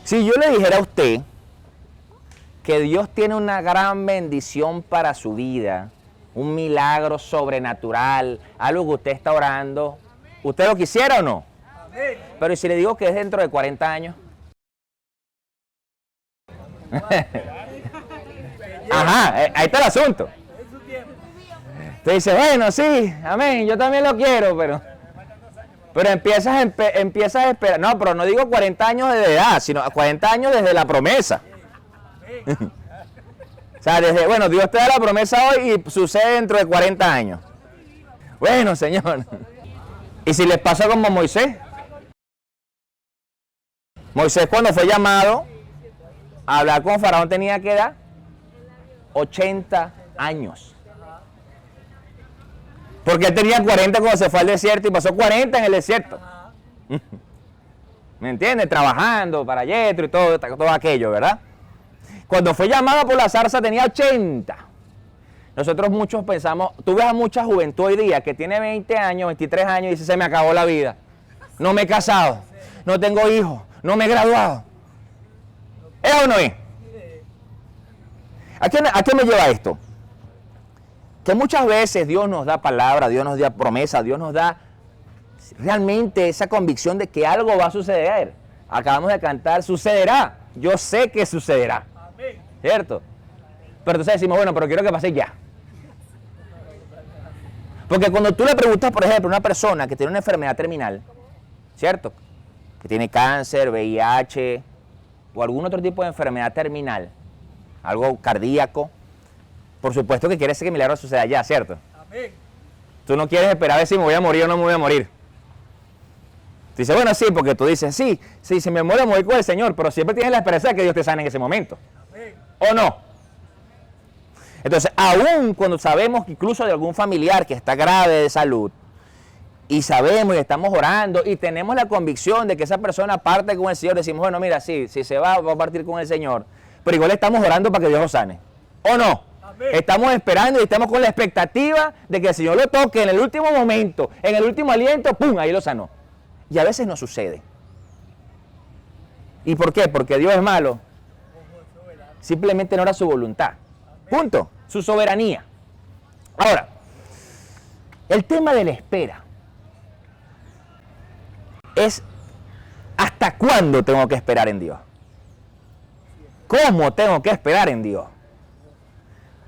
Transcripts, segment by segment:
Si yo le dijera a usted que Dios tiene una gran bendición para su vida, un milagro sobrenatural, algo que usted está orando, ¿usted lo quisiera o no? Amén. Pero ¿y si le digo que es dentro de 40 años? Ajá, ahí está el asunto. Usted dice, bueno, sí, amén, yo también lo quiero, pero empiezas a esperar. No, pero no digo 40 años de edad, sino 40 años desde la promesa. O sea, desde, bueno, Dios te da la promesa hoy y sucede dentro de 40 años. Bueno, Señor. ¿Y si les pasa como Moisés? Moisés cuando fue llamado a hablar con Faraón tenía que edad 80 años. Porque él tenía 40 cuando se fue al desierto y pasó 40 en el desierto. ¿Me entiendes? Trabajando para Yetro y todo aquello, ¿verdad? Cuando fue llamado por la zarza tenía 80. Nosotros muchos pensamos, tú ves a mucha juventud hoy día que tiene 20 años, 23 años y dice, se me acabó la vida. No me he casado, no tengo hijos, no me he graduado. ¿Es o no es? ¿A qué me lleva esto? Que muchas veces Dios nos da palabra, Dios nos da promesa, Dios nos da realmente esa convicción de que algo va a suceder. Acabamos de cantar, sucederá. Yo sé que sucederá. Amén. ¿Cierto? Pero entonces decimos, bueno, pero quiero que pase ya. Porque cuando tú le preguntas, por ejemplo, a una persona que tiene una enfermedad terminal, ¿cierto? Que tiene cáncer, VIH o algún otro tipo de enfermedad terminal, algo cardíaco, por supuesto que quieres que el milagro suceda ya, ¿cierto? Amén. Tú no quieres esperar a ver si me voy a morir o no me voy a morir. Tú dices, bueno, sí, porque tú dices, sí, si me muero, me voy con el Señor, pero siempre tienes la esperanza de que Dios te sane en ese momento. Amén. ¿O no? Entonces, aún cuando sabemos incluso de algún familiar que está grave de salud, y sabemos y estamos orando, y tenemos la convicción de que esa persona parte con el Señor, decimos, bueno, mira, sí, si se va a partir con el Señor, pero igual estamos orando para que Dios lo sane. ¿O no? Amén. Estamos esperando y estamos con la expectativa de que el Señor lo toque en el último momento, en el último aliento, ¡pum!, ahí lo sanó. Y a veces no sucede. ¿Y por qué? Porque Dios es malo. Simplemente no era su voluntad. Punto. Su soberanía. Ahora, el tema de la espera es ¿hasta cuándo tengo que esperar en Dios? ¿Cómo tengo que esperar en Dios?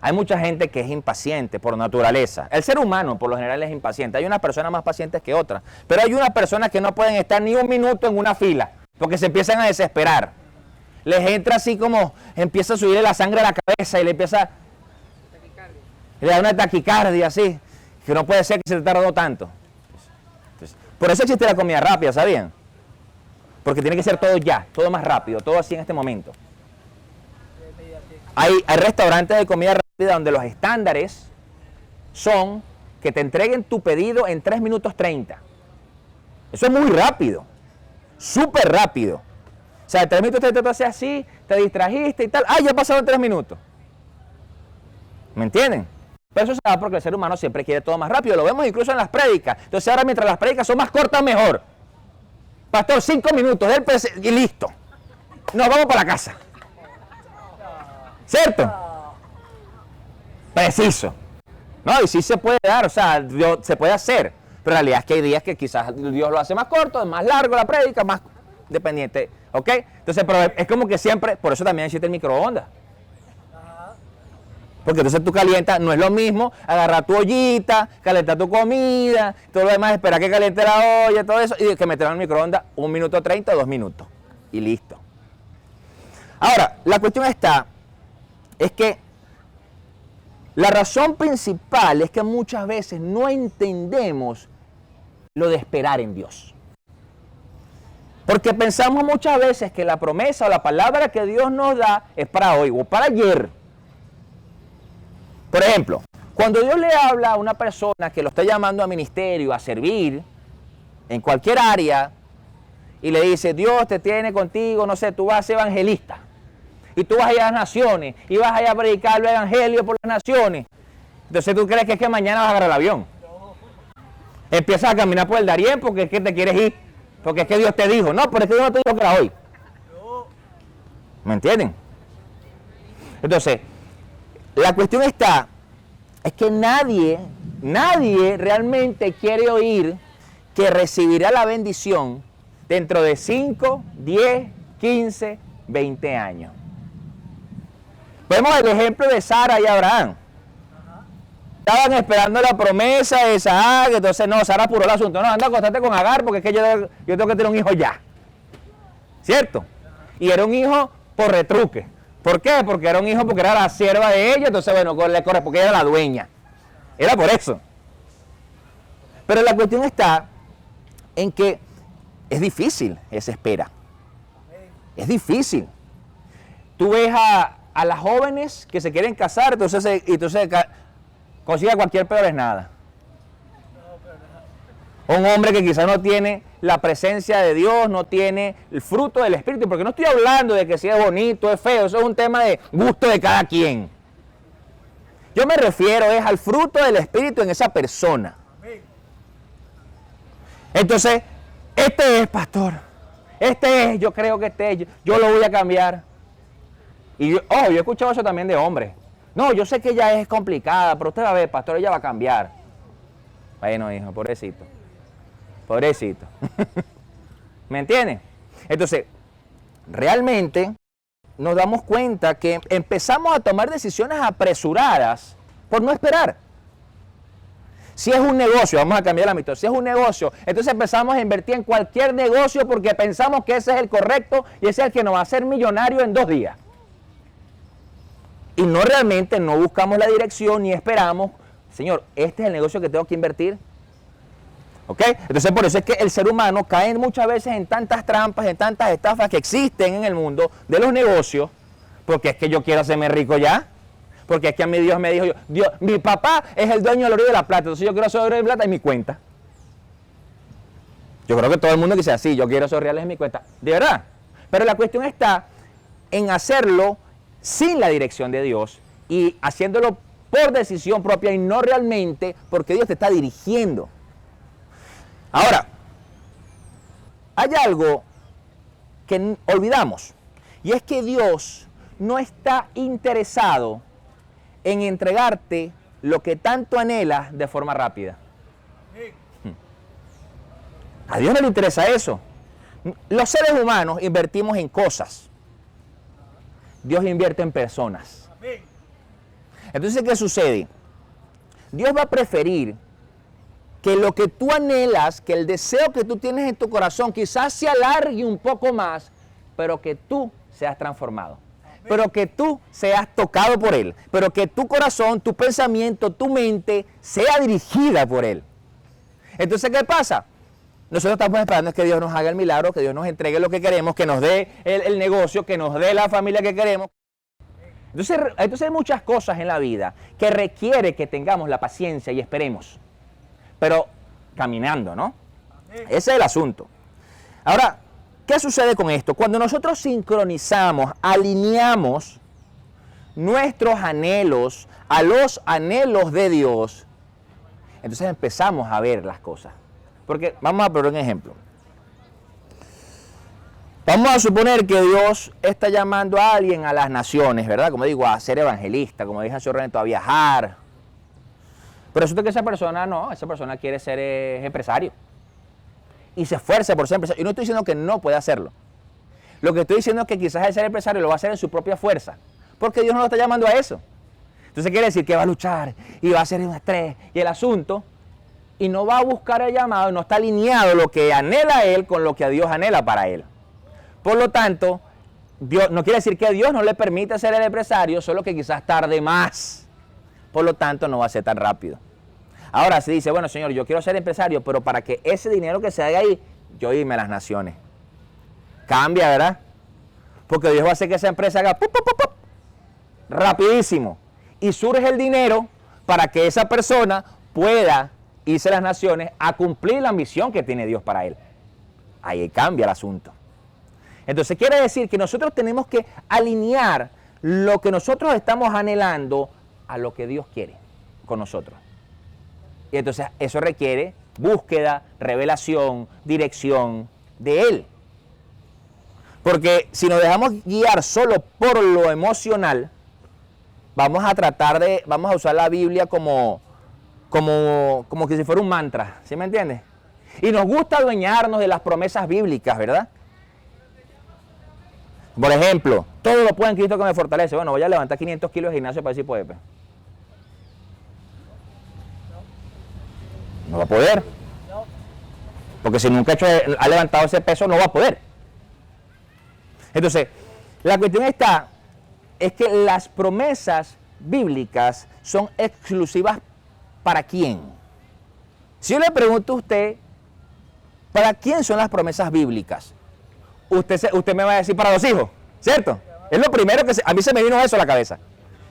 Hay mucha gente que es impaciente por naturaleza. El ser humano por lo general es impaciente. Hay unas personas más pacientes que otras. Pero hay unas personas que no pueden estar ni un minuto en una fila porque se empiezan a desesperar. Les entra así como, empieza a subirle la sangre a la cabeza y le empieza... Le da una taquicardia así, que no puede ser que se tardó tanto. Entonces, por eso existe la comida rápida, ¿sabían? Porque tiene que ser todo ya, todo más rápido, todo así en este momento. Hay restaurantes de comida rápida donde los estándares son que te entreguen tu pedido en 3 minutos 30. Eso es muy rápido, súper rápido. O sea, en 3 minutos 30 te haces así, te distrajiste y tal. ¡Ah, ya pasaron 3 minutos! ¿Me entienden? Pero eso se da porque el ser humano siempre quiere todo más rápido. Lo vemos incluso en las prédicas. Entonces ahora mientras las prédicas son más cortas, mejor. Pastor, 5 minutos y listo. Nos vamos para la casa. ¿Cierto? Preciso. No, y sí se puede dar, o sea, se puede hacer. Pero en realidad es que hay días que quizás Dios lo hace más corto, es más largo la prédica, más dependiente. ¿Ok? Entonces, pero es como que siempre, por eso también existe el microondas. Porque entonces tú calientas, no es lo mismo agarrar tu ollita, calentar tu comida, todo lo demás, esperar que caliente la olla, todo eso, y que meterlo en el microondas 1 minuto 30 o 2 minutos. Y listo. Ahora, la cuestión es que la razón principal es que muchas veces no entendemos lo de esperar en Dios. Porque pensamos muchas veces que la promesa o la palabra que Dios nos da es para hoy o para ayer. Por ejemplo, cuando Dios le habla a una persona que lo está llamando a ministerio, a servir, en cualquier área, y le dice, Dios te tiene contigo, no sé, tú vas a ser evangelista, y tú vas a ir a las naciones, y vas a ir a predicar el evangelio por las naciones. Entonces tú crees que es que mañana vas a agarrar el avión. Empiezas a caminar por el Darién porque es que te quieres ir, porque es que Dios te dijo, no, pero es que Dios no te dijo que era hoy. ¿Me entienden? Entonces, la cuestión está, es que nadie realmente quiere oír que recibirá la bendición dentro de 5, 10, 15, 20 años. Vemos el ejemplo de Sara y Abraham. Estaban esperando la promesa de Isaac, entonces no, Sara apuró el asunto. No, anda, acostate con Agar porque es que yo tengo que tener un hijo ya. ¿Cierto? Y era un hijo por retruque. ¿Por qué? Porque era un hijo porque era la sierva de ella, entonces bueno, le corre porque ella era la dueña. Era por eso. Pero la cuestión está en que es difícil esa espera. Es difícil. Tú ves a las jóvenes que se quieren casar, entonces consigue cualquier peor es nada. Un hombre que quizás no tiene la presencia de Dios, no tiene el fruto del Espíritu, porque no estoy hablando de que si es bonito, es feo, eso es un tema de gusto de cada quien. Yo me refiero es al fruto del Espíritu en esa persona. Entonces, este es, pastor, este es, yo creo que este es, yo lo voy a cambiar. Y yo he escuchado eso también de hombres. No, yo sé que ella es complicada, pero usted va a ver, pastor, ella va a cambiar. Bueno, hijo, pobrecito. Pobrecito. ¿Me entienden? Entonces, realmente nos damos cuenta que empezamos a tomar decisiones apresuradas por no esperar. Si es un negocio, vamos a cambiar la mitad, si es un negocio, entonces empezamos a invertir en cualquier negocio porque pensamos que ese es el correcto y ese es el que nos va a hacer millonario en 2 días. Y no realmente no buscamos la dirección ni esperamos, Señor, este es el negocio que tengo que invertir. ¿Ok? Entonces por eso es que el ser humano cae muchas veces en tantas trampas, en tantas estafas que existen en el mundo de los negocios, porque es que yo quiero hacerme rico ya, porque es que a mí Dios me dijo, mi papá es el dueño del oro y de la plata, entonces yo quiero hacer oro y plata en mi cuenta. Yo creo que todo el mundo dice así, yo quiero esos reales en mi cuenta, de verdad. Pero la cuestión está en hacerlo sin la dirección de Dios y haciéndolo por decisión propia y no realmente porque Dios te está dirigiendo. Ahora, hay algo que olvidamos y es que Dios no está interesado en entregarte lo que tanto anhelas de forma rápida. A Dios no le interesa eso. Los seres humanos invertimos en cosas. Dios invierte en personas. Entonces, ¿qué sucede? Dios va a preferir que lo que tú anhelas, que el deseo que tú tienes en tu corazón quizás se alargue un poco más, pero que tú seas transformado. Pero que tú seas tocado por Él. Pero que tu corazón, tu pensamiento, tu mente sea dirigida por Él. Entonces, ¿qué pasa? Nosotros estamos esperando que Dios nos haga el milagro, que Dios nos entregue lo que queremos, que nos dé el negocio, que nos dé la familia que queremos. Entonces hay muchas cosas en la vida que requiere que tengamos la paciencia y esperemos. Pero caminando, ¿no? Ese es el asunto. Ahora, ¿qué sucede con esto? Cuando nosotros sincronizamos, alineamos nuestros anhelos a los anhelos de Dios, entonces empezamos a ver las cosas. Porque vamos a poner un ejemplo. Vamos a suponer que Dios está llamando a alguien a las naciones, ¿verdad? Como digo, a ser evangelista, como dije hace un rato, a viajar. Pero resulta que esa persona no, esa persona quiere ser empresario. Y se esfuerza por ser empresario. Y no estoy diciendo que no puede hacerlo. Lo que estoy diciendo es que quizás el ser empresario lo va a hacer en su propia fuerza. Porque Dios no lo está llamando a eso. Entonces quiere decir que va a luchar y va a hacer un estrés y el asunto. Y no va a buscar el llamado y no está alineado lo que anhela él con lo que a Dios anhela para él. Por lo tanto, Dios, no quiere decir que Dios no le permite ser el empresario, solo que quizás tarde más. Por lo tanto, no va a ser tan rápido. Ahora se dice, bueno, Señor, yo quiero ser empresario, pero para que ese dinero que se haga ahí, yo irme a las naciones. Cambia, ¿verdad? Porque Dios va a hacer que esa empresa haga ¡pup, pup, pup, pup! Rapidísimo. Y surge el dinero para que esa persona pueda irse a las naciones a cumplir la misión que tiene Dios para él. Ahí cambia el asunto. Entonces quiere decir que nosotros tenemos que alinear lo que nosotros estamos anhelando a lo que Dios quiere con nosotros. Y entonces eso requiere búsqueda, revelación, dirección de Él. Porque si nos dejamos guiar solo por lo emocional, vamos a usar la Biblia como que si fuera un mantra, ¿sí me entiendes? Y nos gusta adueñarnos de las promesas bíblicas, ¿verdad? Por ejemplo, todo lo puedo en Cristo que me fortalece. Bueno, voy a levantar 500 kilos de gimnasio para decir puede. No va a poder. Porque si nunca ha levantado ese peso, no va a poder. Entonces, la cuestión es que las promesas bíblicas son exclusivas ¿para quién? Si yo le pregunto a usted, ¿para quién son las promesas bíblicas? Usted me va a decir para los hijos, ¿cierto? Es lo primero que a mí se me vino eso a la cabeza.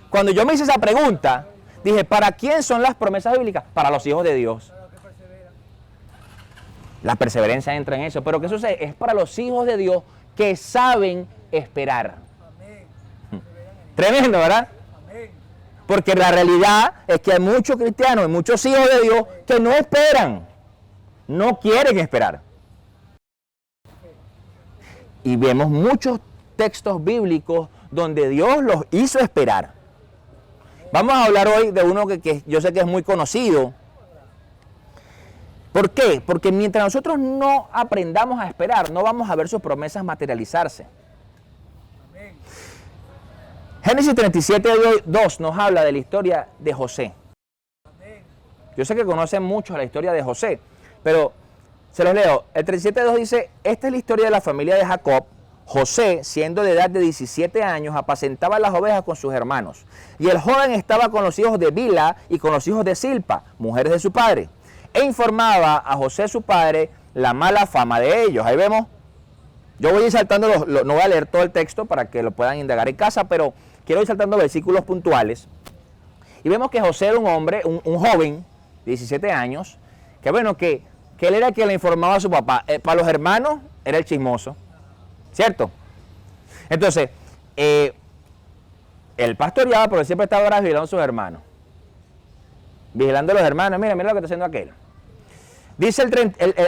Cuando yo me hice esa pregunta, dije, ¿para quién son las promesas bíblicas? Para los hijos de Dios. La perseverancia entra en eso. Pero ¿qué sucede? Es para los hijos de Dios que saben esperar. Tremendo, ¿verdad? Porque la realidad es que hay muchos cristianos y muchos hijos de Dios que no esperan. No quieren esperar. Y vemos muchos textos bíblicos donde Dios los hizo esperar. Vamos a hablar hoy de uno que yo sé que es muy conocido. ¿Por qué? Porque mientras nosotros no aprendamos a esperar, no vamos a ver sus promesas materializarse. Génesis 37:2 nos habla de la historia de José. Yo sé que conocen mucho la historia de José, pero se los leo. El 37:2 dice, esta es la historia de la familia de Jacob. José, siendo de edad de 17 años, apacentaba las ovejas con sus hermanos. Y el joven estaba con los hijos de Bila y con los hijos de Silpa, mujeres de su padre. E informaba a José su padre la mala fama de ellos. Ahí vemos, yo voy a ir saltando, no voy a leer todo el texto para que lo puedan indagar en casa, pero quiero ir saltando versículos puntuales. Y vemos que José era un hombre, un joven, de 17 años, que bueno, que él era el que le informaba a su papá. Para los hermanos era el chismoso, ¿cierto? Entonces, él pastoreaba, pero siempre estaba vigilando a sus hermanos. Vigilando a los hermanos, mira lo que está haciendo aquel. Dice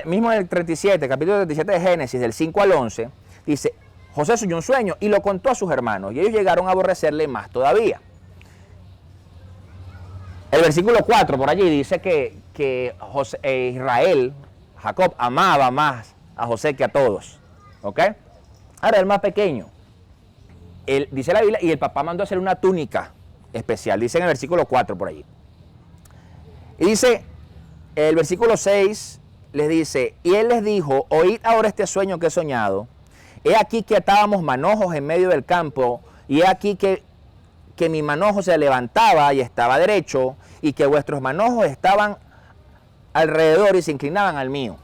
mismo en el 37, capítulo 37 de Génesis, del 5 al 11, dice, José soñó un sueño y lo contó a sus hermanos, y ellos llegaron a aborrecerle más todavía. El versículo 4 por allí dice que Israel, Jacob, amaba más a José que a todos. ¿Ok? Ahora, el más pequeño. Dice la Biblia, y el papá mandó a hacer una túnica especial, dice en el versículo 4 por allí. Y dice, el versículo 6 les dice, y él les dijo, oíd ahora este sueño que he soñado. He aquí que atábamos manojos en medio del campo, y he aquí que mi manojo se levantaba y estaba derecho, y que vuestros manojos estaban alrededor y se inclinaban al mío.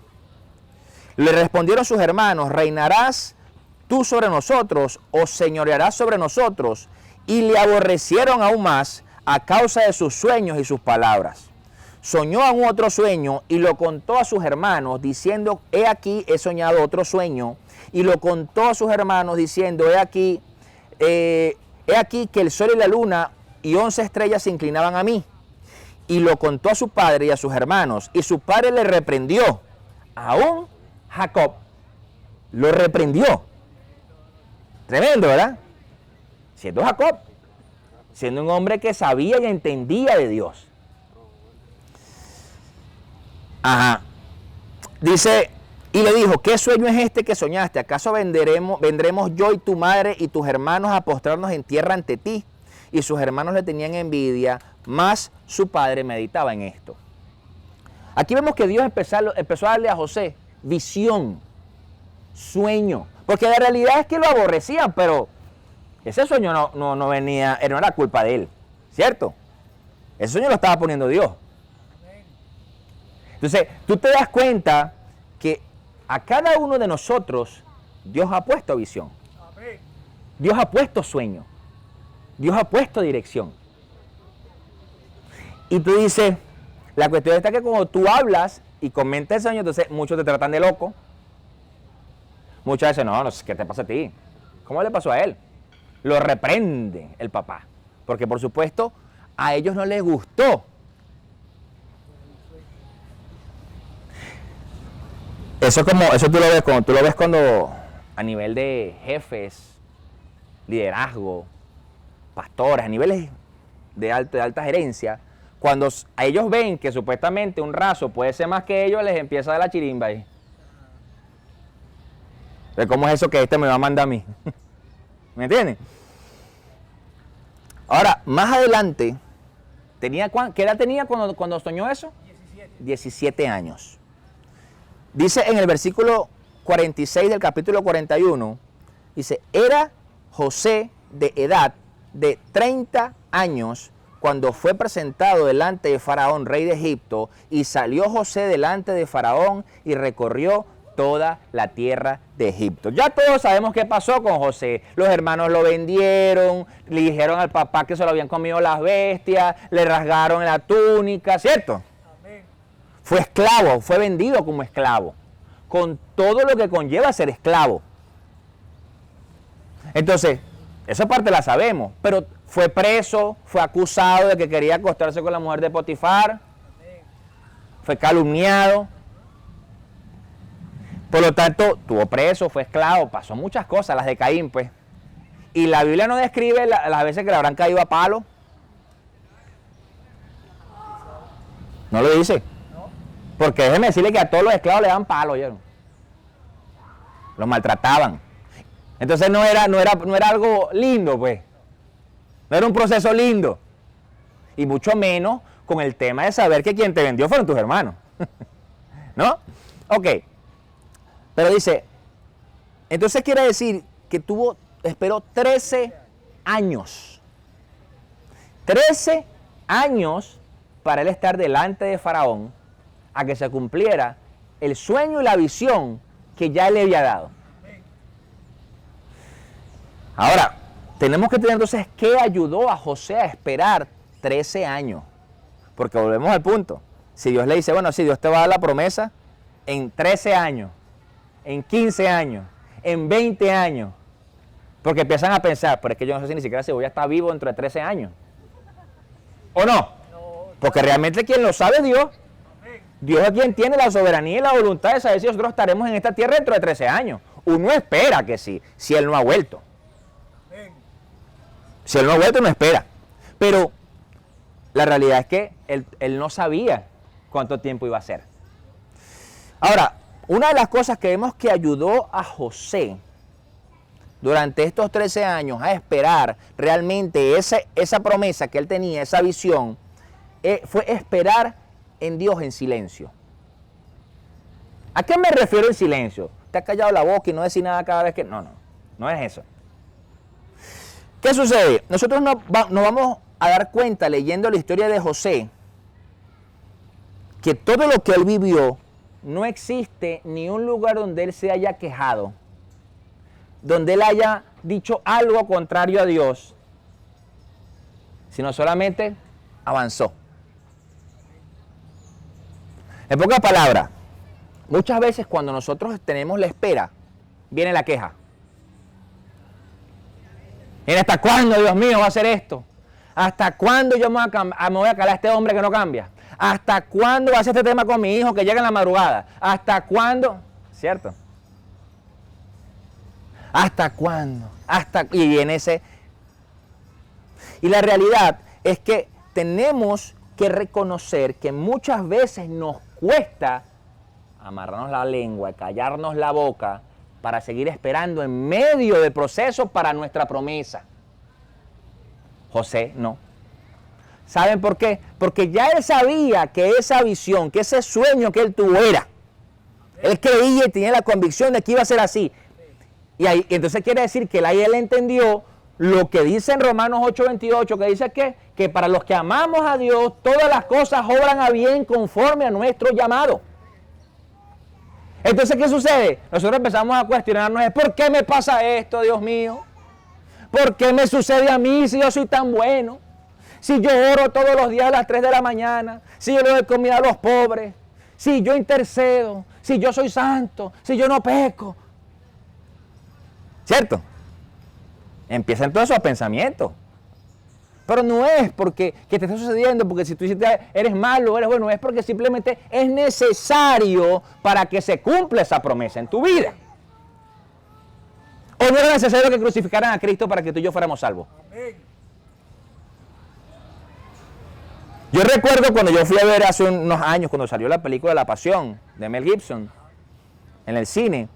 Le respondieron sus hermanos, ¿reinarás tú sobre nosotros o señorearás sobre nosotros? Y le aborrecieron aún más a causa de sus sueños y sus palabras. Soñó aún otro sueño y lo contó a sus hermanos, diciendo, he aquí, he soñado otro sueño. Y lo contó a sus hermanos, diciendo, he aquí que el sol y la luna y 11 estrellas se inclinaban a mí. Y lo contó a su padre y a sus hermanos. Y su padre le reprendió. Aún Jacob lo reprendió. Tremendo, ¿verdad? Siendo Jacob, siendo un hombre que sabía y entendía de Dios. Ajá. Dice, y le dijo, ¿qué sueño es este que soñaste? ¿Acaso vendremos yo y tu madre y tus hermanos a postrarnos en tierra ante ti? Y sus hermanos le tenían envidia, mas su padre meditaba en esto. Aquí vemos que Dios empezó a darle a José visión, sueño. Porque la realidad es que lo aborrecían, pero ese sueño no venía, no era culpa de él, ¿cierto? Ese sueño lo estaba poniendo Dios. Entonces, tú te das cuenta que a cada uno de nosotros Dios ha puesto visión. Dios ha puesto sueño. Dios ha puesto dirección. Y tú dices, la cuestión está que cuando tú hablas y comentas el sueño, entonces muchos te tratan de loco. Muchas veces, no, ¿qué te pasa a ti? ¿Cómo le pasó a él? Lo reprende el papá. Porque por supuesto, a ellos no les gustó. Eso tú lo ves cuando a nivel de jefes, liderazgo, pastores, a niveles de alta gerencia, cuando a ellos ven que supuestamente un raso puede ser más que ellos, les empieza a dar la chirimba ahí. ¿Cómo es eso que este me va a mandar a mí? ¿Me entienden? Ahora, más adelante, ¿qué edad tenía cuando soñó eso? 17 años. Dice en el versículo 46 del capítulo 41, dice, era José de edad de 30 años cuando fue presentado delante de Faraón, rey de Egipto, y salió José delante de Faraón y recorrió toda la tierra de Egipto. Ya todos sabemos qué pasó con José. Los hermanos lo vendieron, le dijeron al papá que se lo habían comido las bestias, le rasgaron la túnica, ¿cierto? Amén. Fue esclavo, fue vendido como esclavo, con todo lo que conlleva ser esclavo. Entonces, esa parte la sabemos, pero fue preso, fue acusado de que quería acostarse con la mujer de Potifar, amén, fue calumniado. Por lo tanto, tuvo preso, fue esclavo, pasó muchas cosas, las de Caín, pues. Y la Biblia no describe las veces que le habrán caído a palo. No lo dice. Porque déjeme decirle que a todos los esclavos le daban palo, ¿oyeron? Los maltrataban. Entonces no era algo lindo, pues. No era un proceso lindo. Y mucho menos con el tema de saber que quien te vendió fueron tus hermanos. ¿No? Ok. Pero dice, entonces quiere decir que esperó 13 años. 13 años para él estar delante de Faraón a que se cumpliera el sueño y la visión que ya él le había dado. Ahora, tenemos que tener entonces qué ayudó a José a esperar 13 años. Porque volvemos al punto. Si Dios le dice, bueno, si Dios te va a dar la promesa en 13 años, en 15 años, en 20 años, porque empiezan a pensar, pero es que yo no sé si ni siquiera si voy a estar vivo dentro de 13 años. ¿O no? Porque realmente quien lo sabe es Dios. Dios es quien tiene la soberanía y la voluntad de saber si nosotros estaremos en esta tierra dentro de 13 años. Uno espera que sí, si Él no ha vuelto. Si Él no ha vuelto, no espera. Pero la realidad es que él no sabía cuánto tiempo iba a ser. Ahora, una de las cosas que vemos que ayudó a José durante estos 13 años a esperar realmente esa promesa que él tenía, esa visión, fue esperar en Dios en silencio. ¿A qué me refiero en silencio? Te has callado la boca y no decís nada cada vez que... No es eso. ¿Qué sucede? Nosotros nos vamos a dar cuenta leyendo la historia de José que todo lo que él vivió, no existe ni un lugar donde él se haya quejado, donde él haya dicho algo contrario a Dios, sino solamente avanzó. En pocas palabras, muchas veces cuando nosotros tenemos la espera, viene la queja. ¿Y hasta cuándo, Dios mío, va a hacer esto? ¿Hasta cuándo yo me voy a calar a este hombre que no cambia? ¿Hasta cuándo va a hacer este tema con mi hijo que llega en la madrugada? ¿Hasta cuándo? ¿Cierto? ¿Hasta cuándo? Y viene ese... Y la realidad es que tenemos que reconocer que muchas veces nos cuesta amarrarnos la lengua, callarnos la boca para seguir esperando en medio del proceso para nuestra promesa. José no. ¿Saben por qué? Porque ya él sabía que esa visión, que ese sueño que él tuvo era. Él creía y tenía la convicción de que iba a ser así. Y entonces quiere decir que él entendió lo que dice en Romanos 8:28, que dice que para los que amamos a Dios, todas las cosas obran a bien conforme a nuestro llamado. Entonces, ¿qué sucede? Nosotros empezamos a cuestionarnos, ¿por qué me pasa esto, Dios mío? ¿Por qué me sucede a mí si yo soy tan bueno? Si yo oro todos los días a las 3 de la mañana, si yo le doy comida a los pobres, si yo intercedo, si yo soy santo, si yo no peco. ¿Cierto? Empiezan todos esos pensamientos. Pero no es porque que te está sucediendo, porque si tú eres malo, eres bueno, es porque simplemente es necesario para que se cumpla esa promesa en tu vida. ¿O no era necesario que crucificaran a Cristo para que tú y yo fuéramos salvos? Amén. Yo recuerdo cuando yo fui a ver hace unos años, cuando salió la película La Pasión de Mel Gibson en el cine,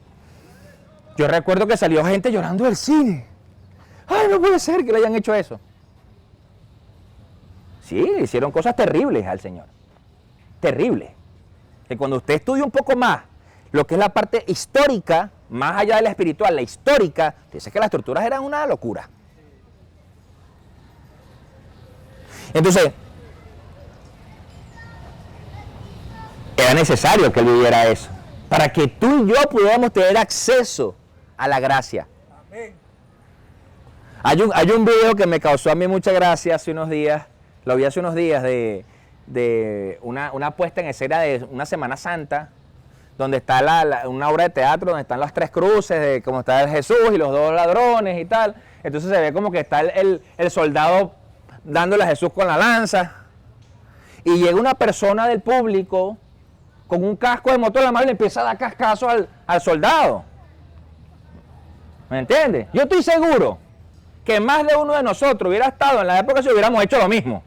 yo recuerdo que salió gente llorando del cine. ¡Ay, no puede ser que le hayan hecho eso! Sí, le hicieron cosas terribles al Señor. Terribles. Que cuando usted estudia un poco más lo que es la parte histórica, más allá de la espiritual, la histórica, dice que las torturas eran una locura. Entonces, era necesario que él viviera eso, para que tú y yo pudiéramos tener acceso a la gracia. Amén. Hay un video que me causó a mí mucha gracia hace unos días, lo vi hace unos días, de una puesta en escena de una Semana Santa, donde está una obra de teatro, donde están las tres cruces, de como está el Jesús y los dos ladrones y tal. Entonces se ve como que está el soldado dándole a Jesús con la lanza, y llega una persona del público con un casco de motor en la mano y le empieza a dar cascazo al soldado. ¿Me entiendes? Yo estoy seguro que más de uno de nosotros hubiera estado en la época si hubiéramos hecho lo mismo.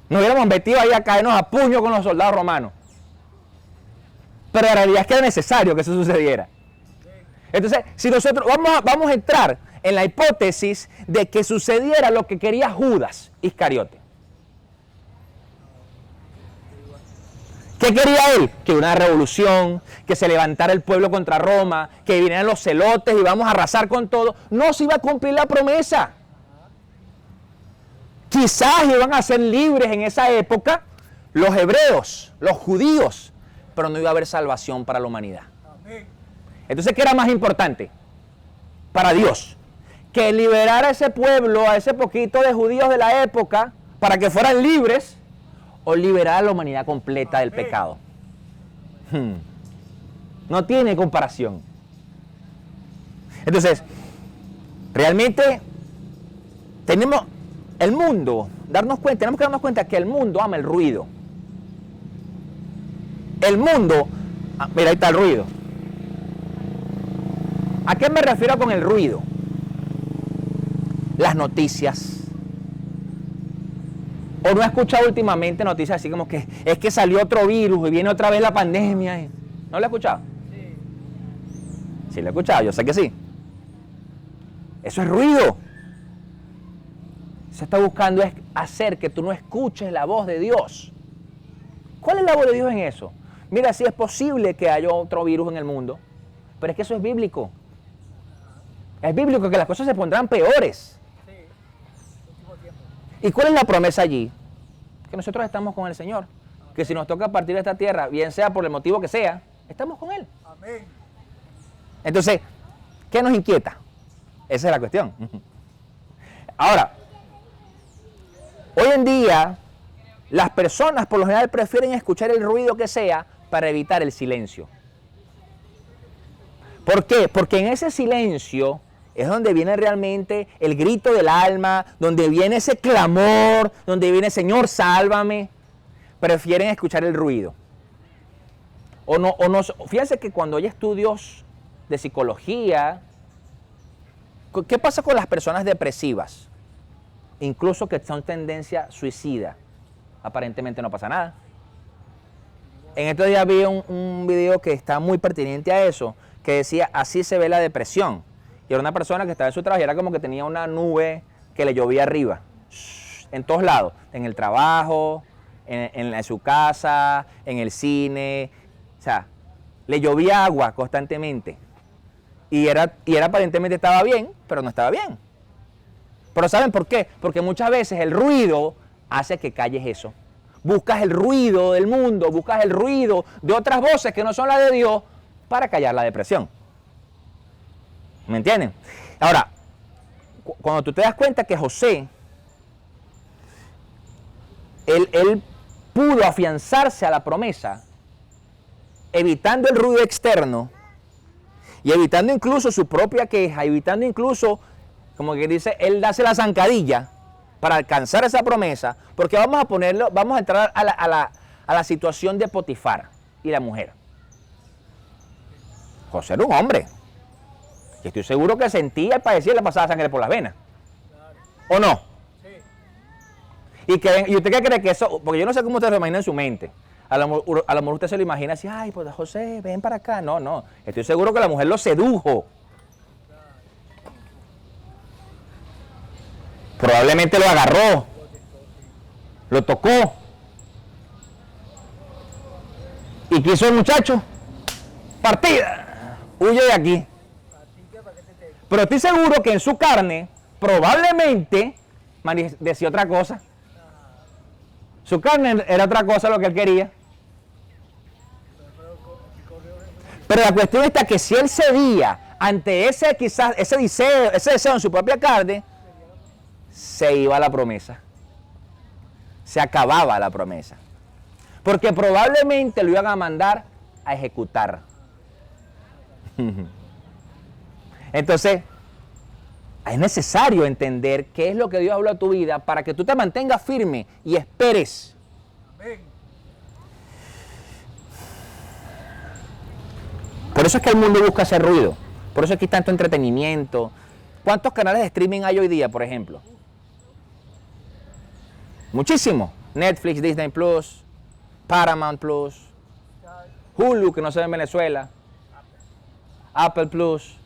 Nos hubiéramos metido ahí a caernos a puño con los soldados romanos. Pero la realidad es que era necesario que eso sucediera. Entonces, si nosotros vamos a entrar en la hipótesis de que sucediera lo que quería Judas Iscariote. ¿Qué quería él? Que una revolución, que se levantara el pueblo contra Roma, que vinieran los celotes y vamos a arrasar con todo. No se iba a cumplir la promesa. Quizás iban a ser libres en esa época los hebreos, los judíos, pero no iba a haber salvación para la humanidad. Entonces, ¿qué era más importante para Dios? Que liberar a ese pueblo, a ese poquito de judíos de la época, para que fueran libres, o liberar a la humanidad completa del pecado. No tiene comparación. Entonces, realmente tenemos el mundo, tenemos que darnos cuenta que el mundo ama el ruido. El mundo, mira, ahí está el ruido. ¿A qué me refiero con el ruido? Las noticias. ¿O no he escuchado últimamente noticias así como que es que salió otro virus y viene otra vez la pandemia? ¿No lo he escuchado? Sí. Sí lo he escuchado, yo sé que sí. Eso es ruido. Se está buscando es hacer que tú no escuches la voz de Dios. ¿Cuál es la voz de Dios en eso? Mira, sí es posible que haya otro virus en el mundo, pero es que eso es bíblico. Es bíblico que las cosas se pondrán peores. ¿Y cuál es la promesa allí? Que nosotros estamos con el Señor. Que si nos toca partir de esta tierra, bien sea por el motivo que sea, estamos con Él. Amén. Entonces, ¿qué nos inquieta? Esa es la cuestión. Ahora, hoy en día, las personas por lo general prefieren escuchar el ruido que sea para evitar el silencio. ¿Por qué? Porque en ese silencio es donde viene realmente el grito del alma, donde viene ese clamor, donde viene Señor, sálvame. Prefieren escuchar el ruido. Fíjense que cuando hay estudios de psicología, ¿qué pasa con las personas depresivas? Incluso que son tendencia suicida. Aparentemente no pasa nada. En estos días vi un video que está muy pertinente a eso, que decía, así se ve la depresión. Y era una persona que estaba en su trabajo y era como que tenía una nube que le llovía arriba. En todos lados. En el trabajo, en su casa, en el cine. O sea, le llovía agua constantemente. Y era aparentemente estaba bien, pero no estaba bien. Pero ¿saben por qué? Porque muchas veces el ruido hace que calles eso. Buscas el ruido del mundo, buscas el ruido de otras voces que no son las de Dios para callar la depresión. ¿Me entienden? Ahora, cuando tú te das cuenta que José, él pudo afianzarse a la promesa, evitando el ruido externo y evitando incluso su propia queja, evitando incluso, como que dice, él darse la zancadilla para alcanzar esa promesa, porque vamos a entrar a la situación de Potifar y la mujer. José era un hombre. Y estoy seguro que sentía y padecía y le pasaba sangre por las venas. ¿O no? ¿Y usted qué cree que eso? Porque yo no sé cómo usted lo imagina en su mente. A lo mejor usted se lo imagina así, ay, pues José, ven para acá. No, no. Estoy seguro que la mujer lo sedujo. Probablemente lo agarró. Lo tocó. ¿Y qué hizo el muchacho? Partida. Huye de aquí. Pero estoy seguro que en su carne, probablemente, decía otra cosa. Su carne era otra cosa lo que él quería. Pero la cuestión está que si él cedía ante ese deseo en su propia carne, se iba la promesa. Se acababa la promesa. Porque probablemente lo iban a mandar a ejecutar. Entonces, es necesario entender qué es lo que Dios habló a tu vida para que tú te mantengas firme y esperes. Amén. Por eso es que el mundo busca hacer ruido. Por eso es que hay tanto entretenimiento. ¿Cuántos canales de streaming hay hoy día, por ejemplo? Muchísimos. Netflix, Disney Plus, Paramount Plus, Hulu, que no se ve en Venezuela, Apple Plus.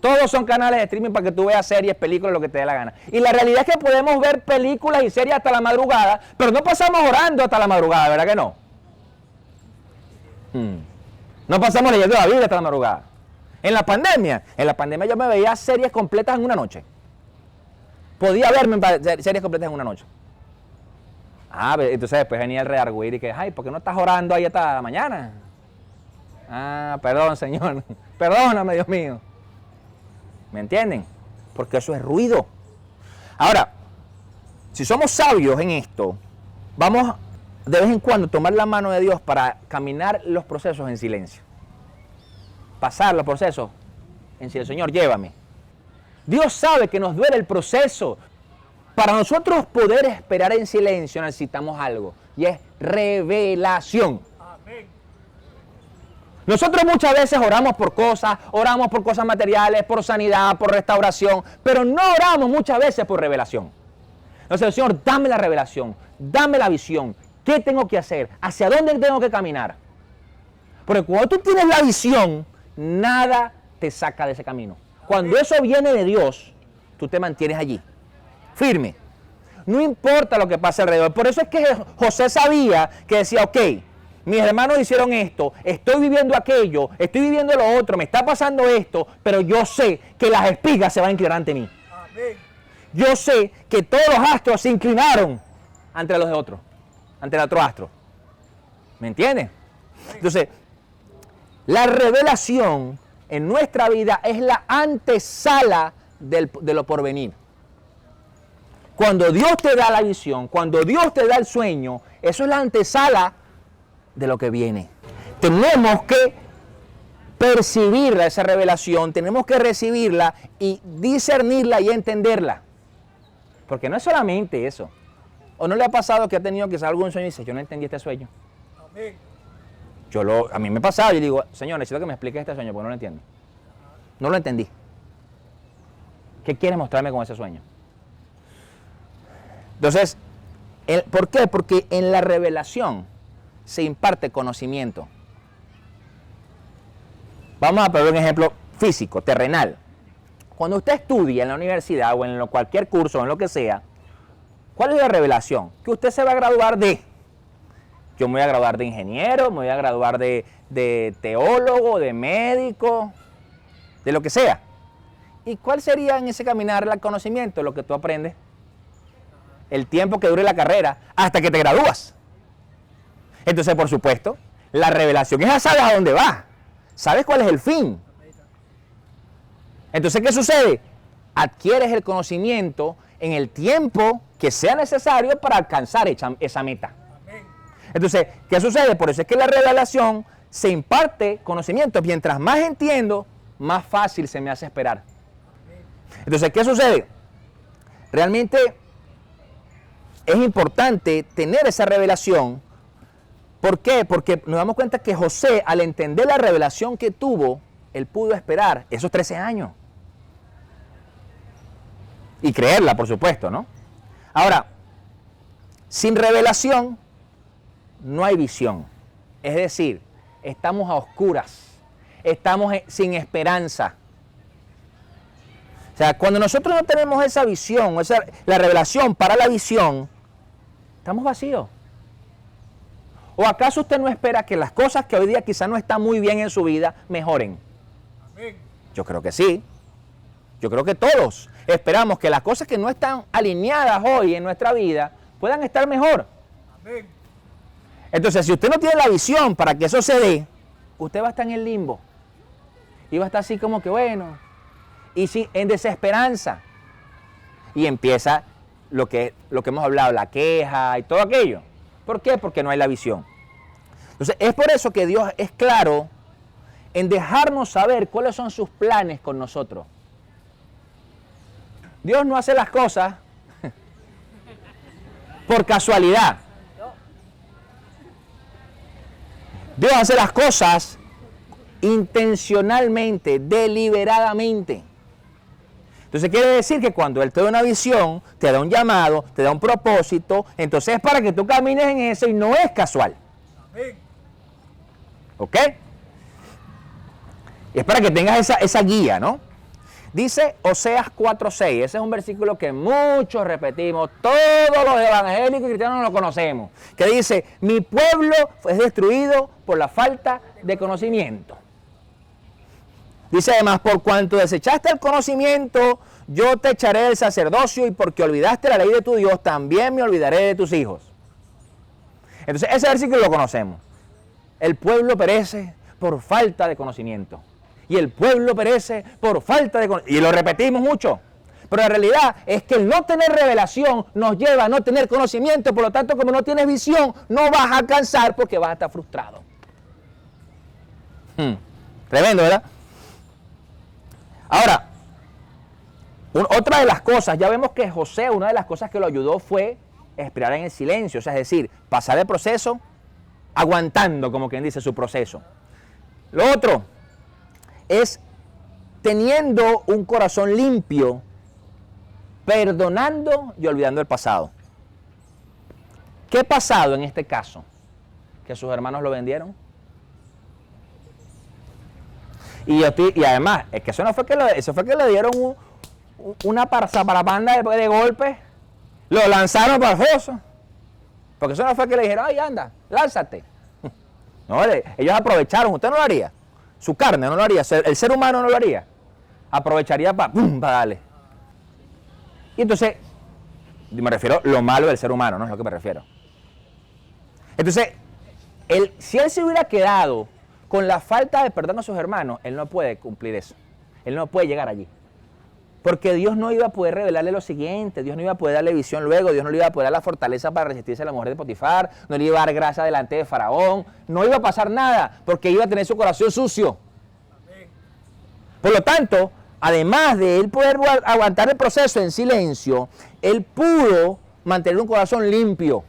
Todos son canales de streaming para que tú veas series, películas, lo que te dé la gana. Y la realidad es que podemos ver películas y series hasta la madrugada, pero no pasamos orando hasta la madrugada, ¿verdad que no? No pasamos leyendo la Biblia hasta la madrugada. En la pandemia yo me veía series completas en una noche. Podía verme series completas en una noche. Entonces después venía el redarguir y que, ay, ¿por qué no estás orando ahí hasta mañana? Perdón, Señor. Perdóname, Dios mío. ¿Me entienden? Porque eso es ruido. Ahora, si somos sabios en esto, vamos de vez en cuando a tomar la mano de Dios para caminar los procesos en silencio. Pasar los procesos en silencio. Señor, llévame. Dios sabe que nos duele el proceso. Para nosotros poder esperar en silencio necesitamos algo, y es revelación. Amén. Nosotros muchas veces oramos por cosas materiales, por sanidad, por restauración, pero no oramos muchas veces por revelación. Entonces, Señor, dame la revelación, dame la visión, ¿qué tengo que hacer? ¿Hacia dónde tengo que caminar? Porque cuando tú tienes la visión, nada te saca de ese camino. Cuando eso viene de Dios, tú te mantienes allí, firme. No importa lo que pase alrededor. Por eso es que José sabía que decía, ok, mis hermanos hicieron esto, estoy viviendo aquello, estoy viviendo lo otro, me está pasando esto, pero yo sé que las espigas se van a inclinar ante mí. Amén. Yo sé que todos los astros se inclinaron ante los de otros, ante el otro astro. ¿Me entiendes? Entonces, la revelación en nuestra vida es la antesala de lo porvenir. Cuando Dios te da la visión, cuando Dios te da el sueño, eso es la antesala de lo que viene. Tenemos que percibirla, esa revelación, tenemos que recibirla y discernirla y entenderla. Porque no es solamente eso. ¿O no le ha pasado que ha tenido quizás algún sueño y dice, yo no entendí este sueño? Amén. A mí me ha pasado, yo digo, Señor, necesito que me expliques este sueño porque no lo entiendo. No lo entendí. ¿Qué quieres mostrarme con ese sueño? Entonces, ¿por qué? Porque en la revelación se imparte conocimiento. Vamos a poner un ejemplo físico, terrenal. Cuando usted estudia en la universidad o en cualquier curso o en lo que sea, ¿cuál es la revelación? Que usted se va a graduar de... Yo me voy a graduar de ingeniero, me voy a graduar de teólogo, de médico, de lo que sea. ¿Y cuál sería en ese caminar el conocimiento? Lo que tú aprendes. El tiempo que dure la carrera hasta que te gradúas. Entonces, por supuesto, la revelación es sabes a dónde vas. Sabes cuál es el fin. Entonces, ¿qué sucede? Adquieres el conocimiento en el tiempo que sea necesario para alcanzar esa meta. Entonces, ¿qué sucede? Por eso es que la revelación se imparte conocimiento. Mientras más entiendo, más fácil se me hace esperar. Entonces, ¿qué sucede? Realmente es importante tener esa revelación. ¿Por qué? Porque nos damos cuenta que José, al entender la revelación que tuvo, él pudo esperar esos 13 años. Y creerla, por supuesto, ¿no? Ahora, sin revelación no hay visión. Es decir, estamos a oscuras, estamos sin esperanza. O sea, cuando nosotros no tenemos esa visión, la revelación para la visión, estamos vacíos. ¿O acaso usted no espera que las cosas que hoy día quizás no están muy bien en su vida mejoren? Amén. Yo creo que sí. Yo creo que todos esperamos que las cosas que no están alineadas hoy en nuestra vida puedan estar mejor. Amén. Entonces, si usted no tiene la visión para que eso se dé, usted va a estar en el limbo. Y va a estar así como que, bueno, y sí, en desesperanza. Y empieza lo que hemos hablado, la queja y todo aquello. ¿Por qué? Porque no hay la visión. Entonces, es por eso que Dios es claro en dejarnos saber cuáles son sus planes con nosotros. Dios no hace las cosas por casualidad. Dios hace las cosas intencionalmente, deliberadamente. Entonces quiere decir que cuando Él te da una visión, te da un llamado, te da un propósito, entonces es para que tú camines en eso y no es casual. ¿Ok? Es para que tengas esa guía, ¿no? Dice Oseas 4:6, ese es un versículo que muchos repetimos, todos los evangélicos y cristianos lo conocemos, que dice, mi pueblo es destruido por la falta de conocimiento. Dice además, por cuanto desechaste el conocimiento, yo te echaré del sacerdocio y porque olvidaste la ley de tu Dios, también me olvidaré de tus hijos. Entonces ese versículo lo conocemos. El pueblo perece por falta de conocimiento. Y el pueblo perece por falta de conocimiento. Y lo repetimos mucho. Pero la realidad es que el no tener revelación nos lleva a no tener conocimiento. Por lo tanto, como no tienes visión, no vas a alcanzar porque vas a estar frustrado. Tremendo, ¿verdad? Ahora, otra de las cosas, ya vemos que José, una de las cosas que lo ayudó fue esperar en el silencio. O sea, es decir, pasar el proceso aguantando, como quien dice, su proceso. Lo otro es teniendo un corazón limpio, perdonando y olvidando el pasado. ¿Qué ha pasado en este caso? Que sus hermanos lo vendieron. Y además, es que eso fue que le dieron una parapanda de golpes, lo lanzaron para el foso. Porque eso no fue que le dijeron, ay, anda, lánzate. No, ellos aprovecharon, usted no lo haría. Su carne no lo haría, el ser humano no lo haría. Aprovecharía para darle. Y entonces, me refiero a lo malo del ser humano, no es lo que me refiero. Entonces, si él se hubiera quedado con la falta de perdón a sus hermanos, él no puede cumplir eso. Él no puede llegar allí. Porque Dios no iba a poder revelarle lo siguiente, Dios no iba a poder darle visión luego, Dios no le iba a poder dar la fortaleza para resistirse a la mujer de Potifar, no le iba a dar gracia delante de Faraón, no iba a pasar nada, porque iba a tener su corazón sucio. Por lo tanto, además de él poder aguantar el proceso en silencio, él pudo mantener un corazón limpio.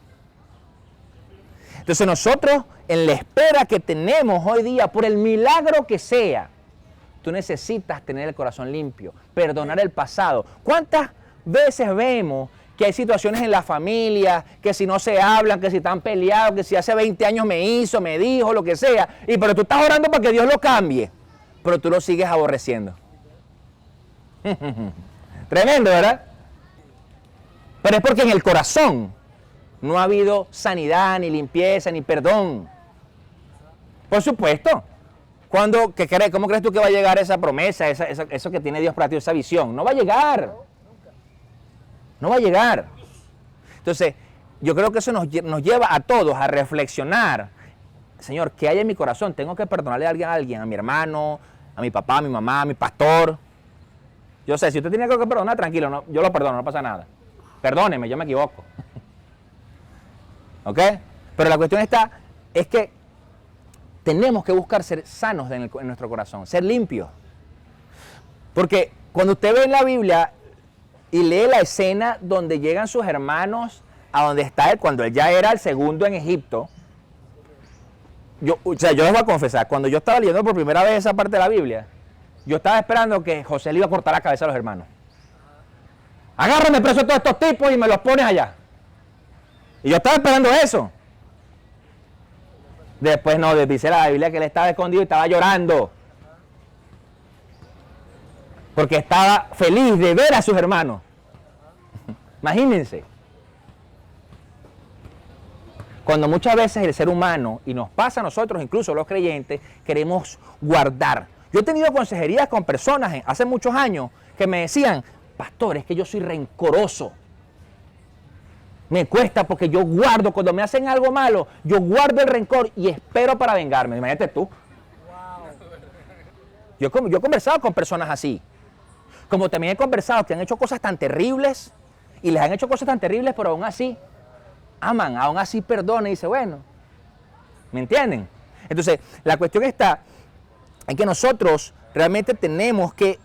Entonces nosotros, en la espera que tenemos hoy día, por el milagro que sea, tú necesitas tener el corazón limpio, perdonar el pasado. ¿Cuántas veces vemos que hay situaciones en la familia, que si no se hablan, que si están peleados, que si hace 20 años me hizo, me dijo, lo que sea, pero tú estás orando para que Dios lo cambie, pero tú lo sigues aborreciendo? Tremendo, ¿verdad? Pero es porque en el corazón no ha habido sanidad, ni limpieza, ni perdón. Por supuesto. ¿Cómo crees tú que va a llegar esa promesa, eso que tiene Dios para ti, esa visión? No va a llegar. No va a llegar. Entonces, yo creo que eso nos lleva a todos a reflexionar. Señor, ¿qué hay en mi corazón? Tengo que perdonarle a alguien, a mi hermano, a mi papá, a mi mamá, a mi pastor. Yo sé, si usted tiene algo que perdonar, tranquilo, no, yo lo perdono, no pasa nada. Perdóneme, yo me equivoco. ¿Ok? Pero la cuestión es que tenemos que buscar ser sanos en nuestro corazón, ser limpios. Porque cuando usted ve en la Biblia y lee la escena donde llegan sus hermanos a donde está él, cuando él ya era el segundo en Egipto, yo les voy a confesar, cuando yo estaba leyendo por primera vez esa parte de la Biblia, yo estaba esperando que José le iba a cortar la cabeza a los hermanos. Agárrame preso a todos estos tipos y me los pones allá. Y yo estaba esperando eso. Después no, dice la Biblia que él estaba escondido y estaba llorando. Porque estaba feliz de ver a sus hermanos. Imagínense. Cuando muchas veces el ser humano, y nos pasa a nosotros, incluso los creyentes, queremos guardar. Yo he tenido consejerías con personas hace muchos años que me decían, pastor, es que yo soy rencoroso. Me cuesta porque yo guardo, cuando me hacen algo malo, yo guardo el rencor y espero para vengarme. Imagínate tú. Yo he conversado con personas así. Como también he conversado que han hecho cosas tan terribles y les han hecho cosas tan terribles, pero aún así aman, aún así perdonan y dicen, bueno, ¿me entienden? Entonces, la cuestión está en que nosotros realmente tenemos que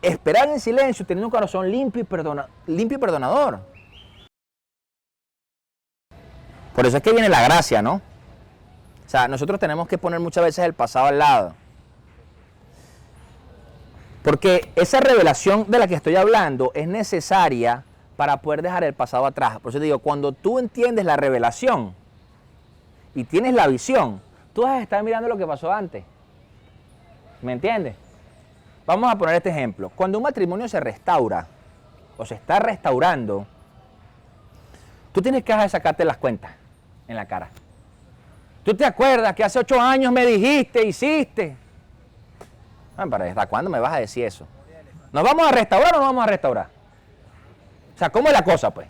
esperar en silencio, teniendo un corazón limpio y perdonador. Por eso es que viene la gracia, ¿no? O sea, nosotros tenemos que poner muchas veces el pasado al lado. Porque esa revelación de la que estoy hablando es necesaria para poder dejar el pasado atrás. Por eso te digo, cuando tú entiendes la revelación y tienes la visión, tú vas a estar mirando lo que pasó antes. ¿Me entiendes? Vamos a poner este ejemplo. Cuando un matrimonio se restaura o se está restaurando, tú tienes que dejar de sacarte las cuentas en la cara. ¿Tú te acuerdas que hace 8 años me dijiste, hiciste? ¿Para hasta cuándo me vas a decir eso? ¿Nos vamos a restaurar o no vamos a restaurar? O sea, ¿cómo es la cosa, pues?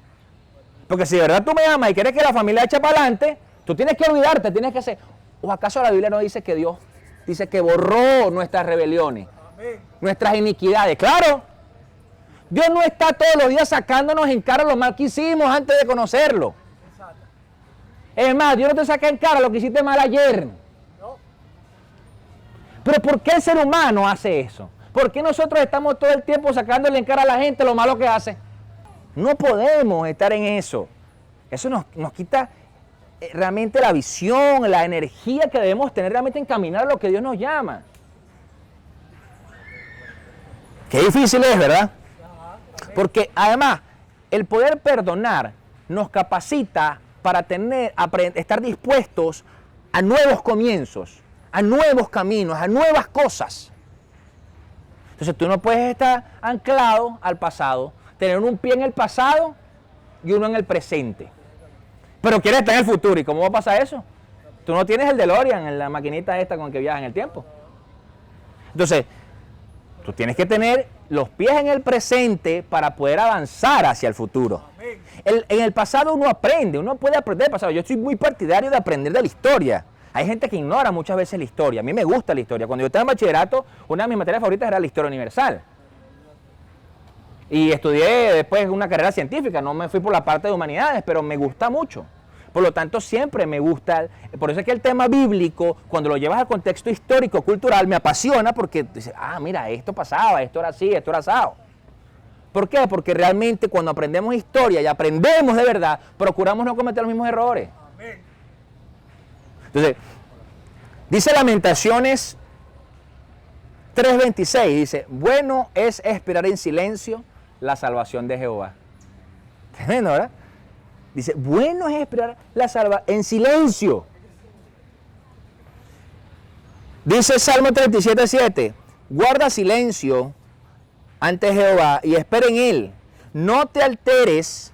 Porque si de verdad tú me amas y quieres que la familia eche para adelante, tú tienes que olvidarte, tienes que hacer... ¿O acaso la Biblia no dice que Dios dice que borró nuestras rebeliones, nuestras iniquidades? ¡Claro! Dios no está todos los días sacándonos en cara lo mal que hicimos antes de conocerlo. Es más, Dios no te saca en cara lo que hiciste mal ayer. Pero ¿por qué el ser humano hace eso? ¿Por qué nosotros estamos todo el tiempo sacándole en cara a la gente lo malo que hace? No podemos estar en eso. Eso nos quita realmente la visión, la energía que debemos tener realmente en caminar a lo que Dios nos llama. Qué difícil es, ¿verdad? Porque además, el poder perdonar nos capacita para estar dispuestos a nuevos comienzos, a nuevos caminos, a nuevas cosas. Entonces tú no puedes estar anclado al pasado, tener un pie en el pasado y uno en el presente. Pero quieres estar en el futuro. ¿Y cómo va a pasar eso? Tú no tienes el DeLorean, en la maquinita esta con que viajas en el tiempo. Entonces, tú tienes que tener los pies en el presente para poder avanzar hacia el futuro. En el pasado uno aprende, uno puede aprender del pasado. Yo soy muy partidario de aprender de la historia. Hay gente que ignora muchas veces la historia. A mí me gusta la historia. Cuando yo estaba en bachillerato, una de mis materias favoritas era la historia universal. Y estudié después una carrera científica. No me fui por la parte de humanidades, pero me gusta mucho. Por lo tanto, siempre me gusta. Por eso es que el tema bíblico, cuando lo llevas al contexto histórico, cultural, me apasiona porque dices, mira, esto pasaba, esto era así, esto era asado. ¿Por qué? Porque realmente cuando aprendemos historia y aprendemos de verdad, procuramos no cometer los mismos errores. Entonces, dice Lamentaciones 3:26, dice, bueno es esperar en silencio la salvación de Jehová. Tremendo, ¿verdad? Dice, bueno es esperar la salvación en silencio. Dice Salmo 37:7, guarda silencio ante Jehová y espera en él. No te alteres,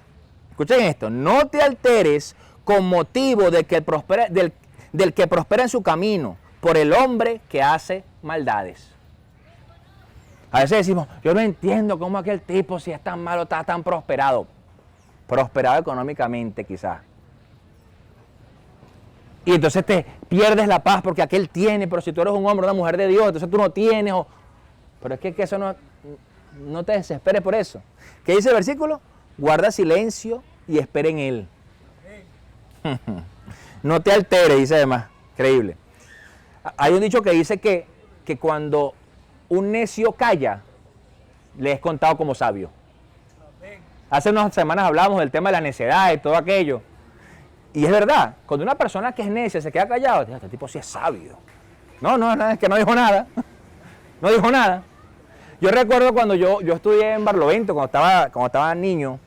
escuchen esto, no te alteres con motivo de que del que prospera en su camino, por el hombre que hace maldades. A veces decimos, yo no entiendo cómo aquel tipo, si es tan malo, está tan prosperado. Prosperado económicamente quizás. Y entonces te pierdes la paz porque aquel tiene, pero si tú eres un hombre o una mujer de Dios, entonces tú no tienes. Pero es que eso no te desesperes por eso. ¿Qué dice el versículo? Guarda silencio y espera en él. No te alteres, dice además. Increíble. Hay un dicho que dice que cuando un necio calla, le es contado como sabio. Hace unas semanas hablábamos del tema de la necedad y todo aquello. Y es verdad, cuando una persona que es necia se queda callado, este tipo sí es sabio. No, es que no dijo nada. No dijo nada. Yo recuerdo cuando yo estudié en Barlovento, cuando estaba niño,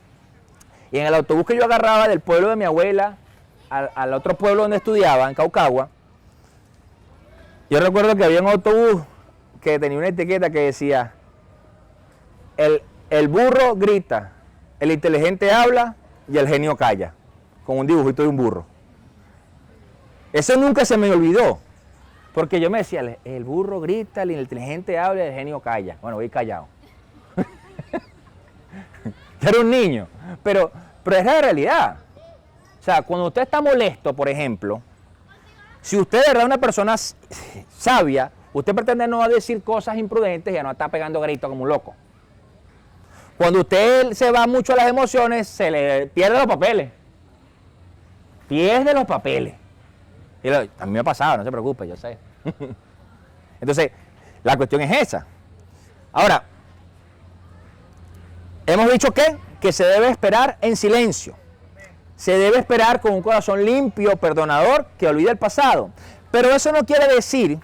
y en el autobús que yo agarraba del pueblo de mi abuela al otro pueblo donde estudiaba, en Caucagua, yo recuerdo que había un autobús que tenía una etiqueta que decía, el burro grita, el inteligente habla y el genio calla, con un dibujito de un burro. Eso nunca se me olvidó, porque yo me decía, el burro grita, el inteligente habla y el genio calla. Bueno, voy callado. Yo era un niño, pero es la realidad. O sea, cuando usted está molesto, por ejemplo, si usted de verdad es una persona sabia, usted pretende no decir cosas imprudentes y ya no está pegando gritos como un loco. Cuando usted se va mucho a las emociones, se le pierde los papeles. Pierde los papeles. A mí me ha pasado, no se preocupe, yo sé. Entonces, la cuestión es esa. Ahora, hemos dicho que se debe esperar en silencio. Se debe esperar con un corazón limpio, perdonador, que olvide el pasado. Pero eso no quiere decir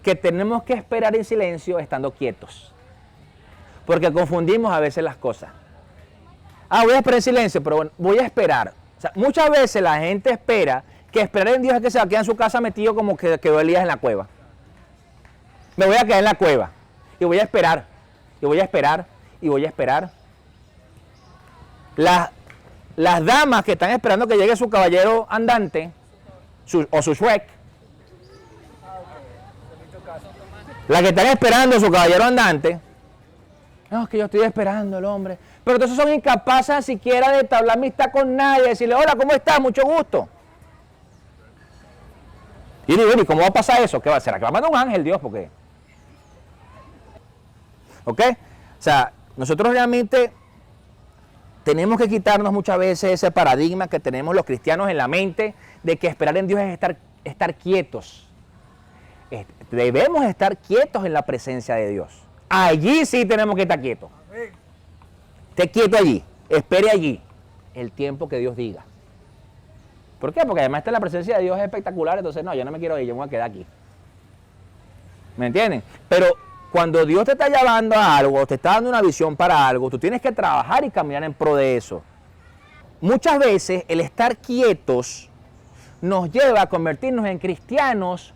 que tenemos que esperar en silencio estando quietos. Porque confundimos a veces las cosas. Voy a esperar en silencio, pero bueno, voy a esperar. O sea, muchas veces la gente espera que esperar en Dios es que se va a quedar en su casa metido como que quedó Elías en la cueva. Me voy a quedar en la cueva y voy a esperar, y voy a esperar, y voy a esperar. Las damas que están esperando que llegue su caballero andante, o su Shrek, las que están esperando su caballero andante, no, es que yo estoy esperando el hombre, pero entonces son incapaces siquiera de entablar amistad con nadie, decirle, hola, ¿cómo estás? Mucho gusto. Y digo, ¿y cómo va a pasar eso? ¿Qué va a ser? ¿Que va a mandar un ángel Dios? ¿Por qué? ¿Ok? O sea, nosotros realmente tenemos que quitarnos muchas veces ese paradigma que tenemos los cristianos en la mente de que esperar en Dios es estar quietos. Debemos estar quietos en la presencia de Dios. Allí sí tenemos que estar quietos. Esté quieto allí, espere allí el tiempo que Dios diga. ¿Por qué? Porque además la presencia de Dios es espectacular, entonces no, yo no me quiero ir, yo me voy a quedar aquí. ¿Me entienden? Pero cuando Dios te está llamando a algo, te está dando una visión para algo, tú tienes que trabajar y caminar en pro de eso. Muchas veces el estar quietos nos lleva a convertirnos en cristianos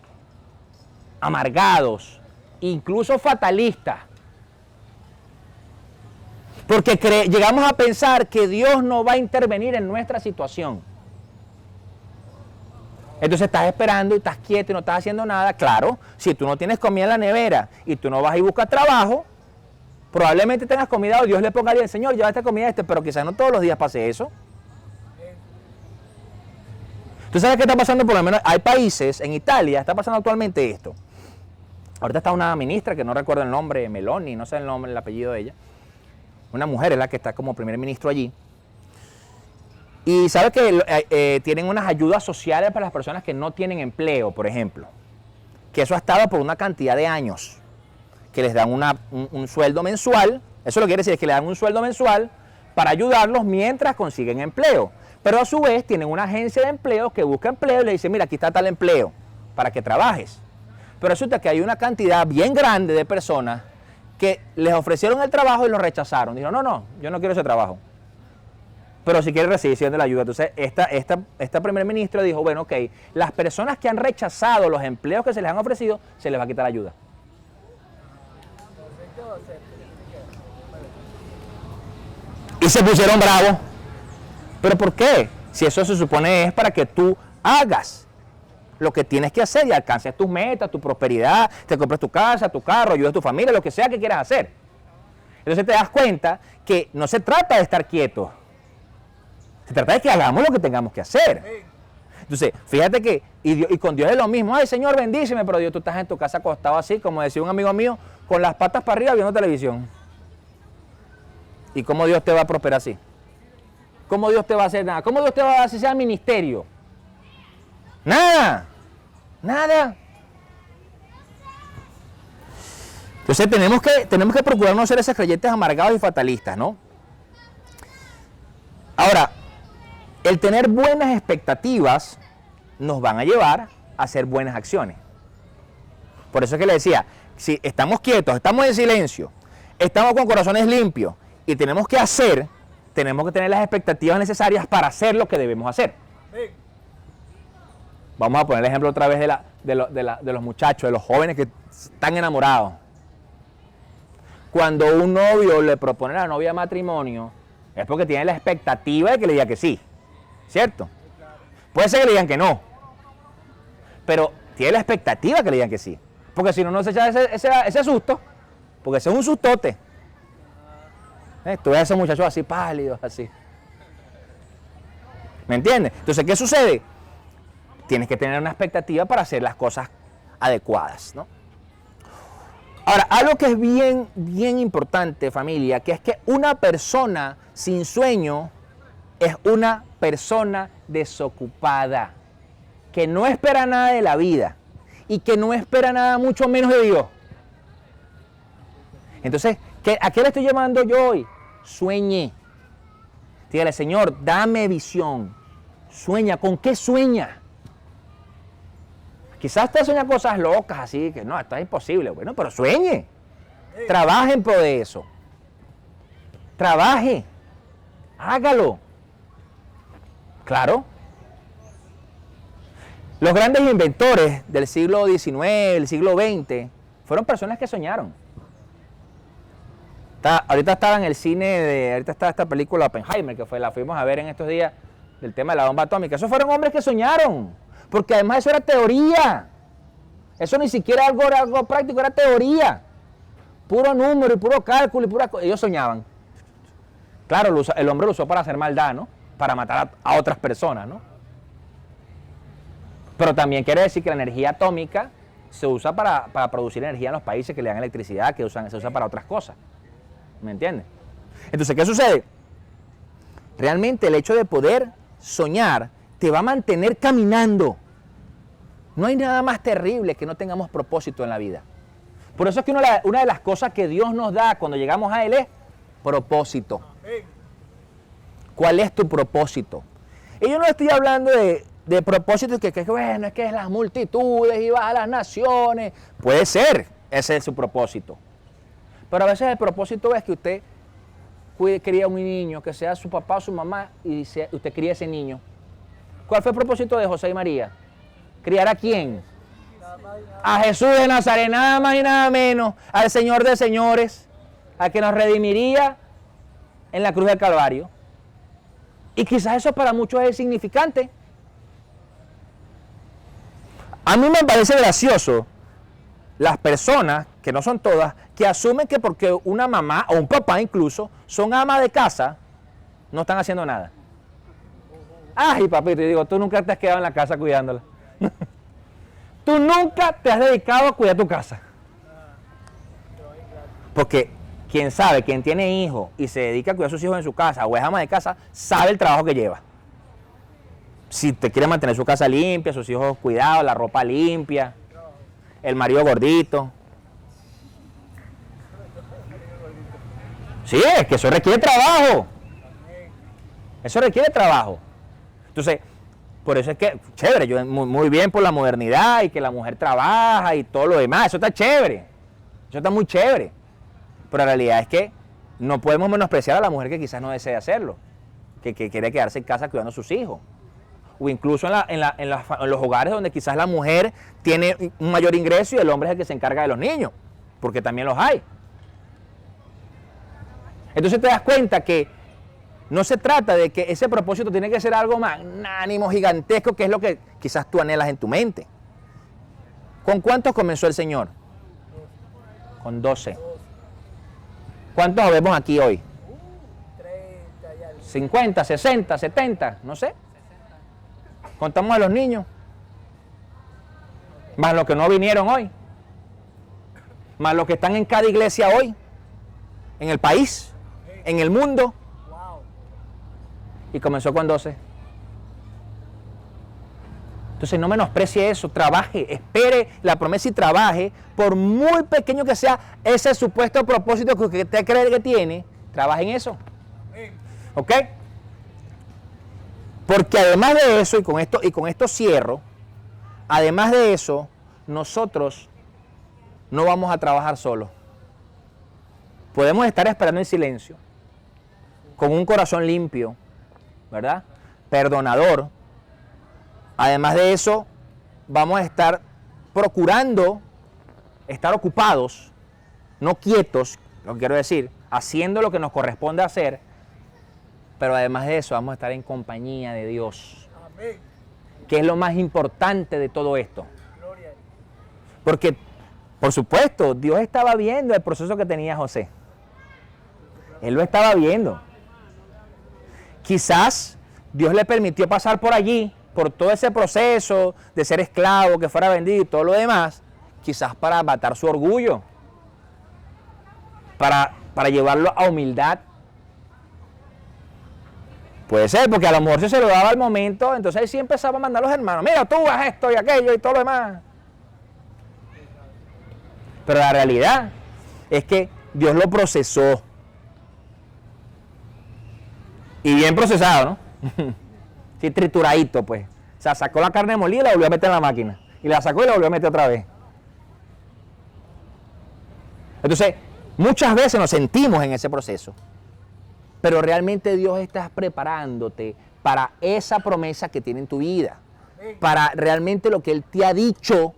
amargados, incluso fatalistas. Porque llegamos a pensar que Dios no va a intervenir en nuestra situación. Entonces estás esperando y estás quieto y no estás haciendo nada. Claro, si tú no tienes comida en la nevera y tú no vas y buscas trabajo, probablemente tengas comida o Dios le ponga al Señor, lleva esta comida pero quizás no todos los días pase eso. ¿Tú sabes qué está pasando? Por lo menos hay países, en Italia está pasando actualmente esto. Ahorita está una ministra que no recuerdo el nombre, Meloni, no sé el nombre, el apellido de ella. Una mujer es la que está como primer ministro allí. Y sabe que tienen unas ayudas sociales para las personas que no tienen empleo, por ejemplo. Que eso ha estado por una cantidad de años. Que les dan un sueldo mensual. Eso lo que quiere decir es que le dan un sueldo mensual para ayudarlos mientras consiguen empleo. Pero a su vez tienen una agencia de empleo que busca empleo y le dice, mira, aquí está tal empleo para que trabajes. Pero resulta que hay una cantidad bien grande de personas que les ofrecieron el trabajo y lo rechazaron. Dijeron, no, yo no quiero ese trabajo. Pero si quiere recibir de la ayuda. Entonces, esta primer ministra dijo, bueno, ok, las personas que han rechazado los empleos que se les han ofrecido, se les va a quitar la ayuda. Y se pusieron bravos. ¿Pero por qué? Si eso se supone es para que tú hagas lo que tienes que hacer y alcances tus metas, tu prosperidad, te compres tu casa, tu carro, ayudes a tu familia, lo que sea que quieras hacer. Entonces te das cuenta que no se trata de estar quietos. Se trata de que hagamos lo que tengamos que hacer. Entonces, fíjate que, y con Dios es lo mismo. Ay, Señor, bendíceme, pero Dios, tú estás en tu casa acostado así, como decía un amigo mío, con las patas para arriba viendo televisión. ¿Y cómo Dios te va a prosperar así? ¿Cómo Dios te va a hacer nada? ¿Cómo Dios te va a hacer al ministerio? Nada. Nada. Entonces tenemos que procurar no ser esos creyentes amargados y fatalistas, ¿no? Ahora, el tener buenas expectativas nos van a llevar a hacer buenas acciones. Por eso es que le decía, si estamos quietos, estamos en silencio, estamos con corazones limpios y tenemos que hacer, tenemos que tener las expectativas necesarias para hacer lo que debemos hacer. Vamos a poner el ejemplo otra vez de los muchachos, de los jóvenes que están enamorados. Cuando un novio le propone a la novia matrimonio, es porque tiene la expectativa de que le diga que sí, ¿cierto? Puede ser que le digan que no, pero tiene la expectativa de que le digan que sí, porque si no, no se echa ese susto, porque ese es un sustote. Tú ves a esos muchachos así pálidos, así. ¿Me entiendes? Entonces, ¿qué sucede? Tienes que tener una expectativa para hacer las cosas adecuadas, ¿no? Ahora, algo que es bien, bien importante, familia, que es que una persona sin sueño es una persona desocupada, que no espera nada de la vida y que no espera nada mucho menos de Dios. Entonces, ¿a qué le estoy llamando yo hoy? Sueñe. Dígale, Señor, dame visión. Sueña. ¿Con qué sueña? Quizás usted sueña cosas locas, así que no, esto es imposible. Bueno, pero sueñe. Trabaje en pro de eso. Trabaje. Hágalo. Claro. Los grandes inventores del siglo XIX, del siglo XX, fueron personas que soñaron. Ahorita estaba en el cine, ahorita está esta película Oppenheimer, que la fuimos a ver en estos días, del tema de la bomba atómica. Esos fueron hombres que soñaron. Porque además eso era teoría. Eso ni siquiera era algo práctico, era teoría. Puro número y puro cálculo y pura cosa. Ellos soñaban. Claro, el hombre lo usó para hacer maldad, ¿no? Para matar a otras personas, ¿no? Pero también quiere decir que la energía atómica se usa para producir energía en los países que le dan electricidad, se usa para otras cosas. ¿Me entiendes? Entonces, ¿qué sucede? Realmente el hecho de poder soñar te va a mantener caminando. No hay nada más terrible que no tengamos propósito en la vida. Por eso es que una de las cosas que Dios nos da cuando llegamos a Él es propósito. ¿Cuál es tu propósito? Y yo no estoy hablando de propósito que bueno, es que es las multitudes y vas a las naciones. Puede ser, ese es su propósito. Pero a veces el propósito es que usted cría un niño, que sea su papá o su mamá, y usted cría ese niño. ¿Cuál fue el propósito de José y María? ¿Criar a quién? A Jesús de Nazaret, nada más y nada menos, al Señor de señores, al que nos redimiría en la cruz del Calvario. Y quizás eso para muchos es insignificante. A mí me parece gracioso las personas, que no son todas, que asumen que porque una mamá o un papá incluso son amas de casa, no están haciendo nada. Ay, papito, y digo, tú nunca te has quedado en la casa cuidándola. Tú nunca te has dedicado a cuidar tu casa. Porque quien sabe, quien tiene hijos y se dedica a cuidar a sus hijos en su casa o es ama de casa, sabe el trabajo que lleva. Si te quiere mantener su casa limpia, sus hijos cuidados, la ropa limpia, el marido gordito. Sí, es que eso requiere trabajo. Eso requiere trabajo. Entonces, por eso es que, chévere, yo muy bien por la modernidad y que la mujer trabaja y todo lo demás, eso está chévere, eso está muy chévere. Pero la realidad es que no podemos menospreciar a la mujer que quizás no desea hacerlo, que quiere quedarse en casa cuidando a sus hijos. O incluso en los hogares donde quizás la mujer tiene un mayor ingreso y el hombre es el que se encarga de los niños, porque también los hay. Entonces te das cuenta que no se trata de que ese propósito tiene que ser algo magnánimo, gigantesco, que es lo que quizás tú anhelas en tu mente. ¿Con cuántos comenzó el Señor? Con 12. ¿Cuántos vemos aquí hoy? 50, 60, 70, no sé. Contamos a los niños. Más los que no vinieron hoy. Más los que están en cada iglesia hoy. En el país. En el mundo. Y comenzó con 12. Entonces no menosprecie eso, trabaje, espere la promesa y trabaje, por muy pequeño que sea ese supuesto propósito que usted cree que tiene, trabaje en eso. ¿Ok? Porque además de eso, y con esto cierro, además de eso, nosotros no vamos a trabajar solos. Podemos estar esperando en silencio, con un corazón limpio, ¿verdad? Perdonador. Además de eso, vamos a estar procurando estar ocupados, no quietos, lo que quiero decir, haciendo lo que nos corresponde hacer, pero además de eso vamos a estar en compañía de Dios. Amén. Que es lo más importante de todo esto. Gloria. Porque, por supuesto, Dios estaba viendo el proceso que tenía José. Él lo estaba viendo. Quizás Dios le permitió pasar por allí, por todo ese proceso de ser esclavo, que fuera vendido y todo lo demás, quizás para matar su orgullo, para llevarlo a humildad. Puede ser, porque a lo mejor se lo daba al momento, entonces él sí empezaba a mandar a los hermanos, mira, tú haz esto y aquello y todo lo demás. Pero la realidad es que Dios lo procesó. Y bien procesado, ¿no? Sí, trituradito, pues. O sea, sacó la carne molida y la volvió a meter en la máquina. Y la sacó y la volvió a meter otra vez. Entonces, muchas veces nos sentimos en ese proceso. Pero realmente Dios está preparándote para esa promesa que tiene en tu vida. Para realmente lo que Él te ha dicho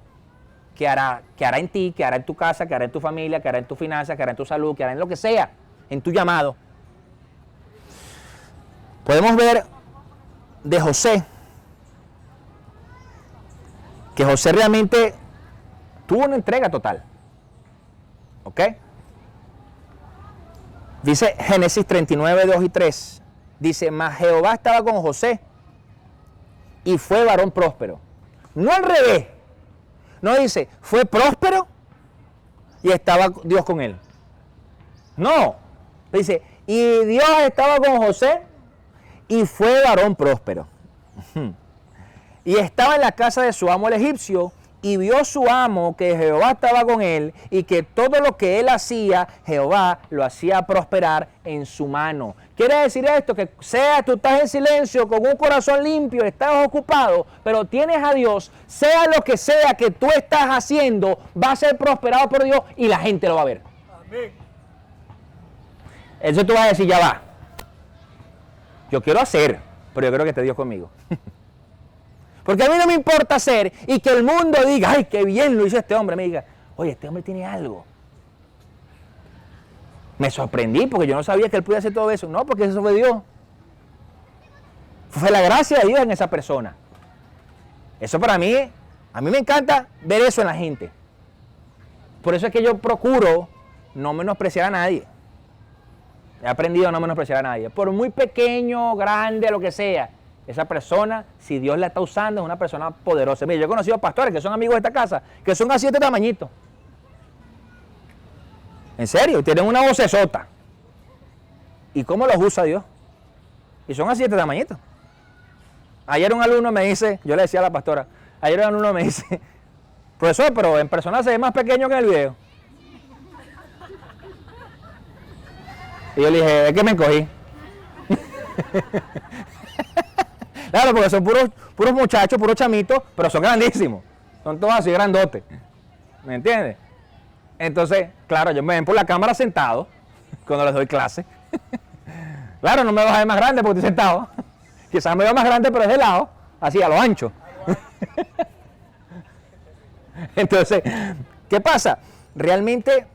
que hará en ti, que hará en tu casa, que hará en tu familia, que hará en tu finanzas, que hará en tu salud, que hará en lo que sea, en tu llamado. Podemos ver de José, que José realmente tuvo una entrega total. ¿Ok? Dice Génesis 39, 2 y 3. Dice, mas Jehová estaba con José y fue varón próspero. No al revés. No dice, fue próspero y estaba Dios con él. No. Dice, y Dios estaba con José y fue varón próspero. Y estaba en la casa de su amo el egipcio, y vio su amo que Jehová estaba con él, y que todo lo que él hacía, Jehová lo hacía prosperar en su mano. Quiere decir esto, que sea tú estás en silencio, con un corazón limpio, estás ocupado, pero tienes a Dios, sea lo que sea que tú estás haciendo, va a ser prosperado por Dios y la gente lo va a ver. Amén. Eso tú vas a decir, ya va. Yo quiero hacer, pero yo creo que esté Dios conmigo. Porque a mí no me importa hacer y que el mundo diga, ay, qué bien lo hizo este hombre. Me diga, oye, este hombre tiene algo. Me sorprendí porque yo no sabía que él podía hacer todo eso. No, porque eso fue Dios. Fue la gracia de Dios en esa persona. Eso para mí, a mí me encanta ver eso en la gente. Por eso es que yo procuro no menospreciar a nadie. He aprendido a no menospreciar a nadie. Por muy pequeño, grande, lo que sea. Esa persona, si Dios la está usando, es una persona poderosa. Mira, yo he conocido pastores que son amigos de esta casa, que son así de este tamañito. En serio, tienen una vocesota. ¿Y cómo los usa Dios? Y son así de este tamañito. Ayer un alumno me dice, yo le decía a la pastora, ayer un alumno me dice, profesor, pero en persona se ve más pequeño que en el video. Y yo le dije, es que me encogí. Claro, porque son puros muchachos, puros chamitos, pero son grandísimos. Son todos así grandotes. ¿Me entiendes? Entonces, claro, yo me ven por la cámara sentado, cuando les doy clase. Claro, no me vas a ver más grande porque estoy sentado. Quizás me veo más grande, pero es de lado, así a lo ancho. Entonces, ¿qué pasa? Realmente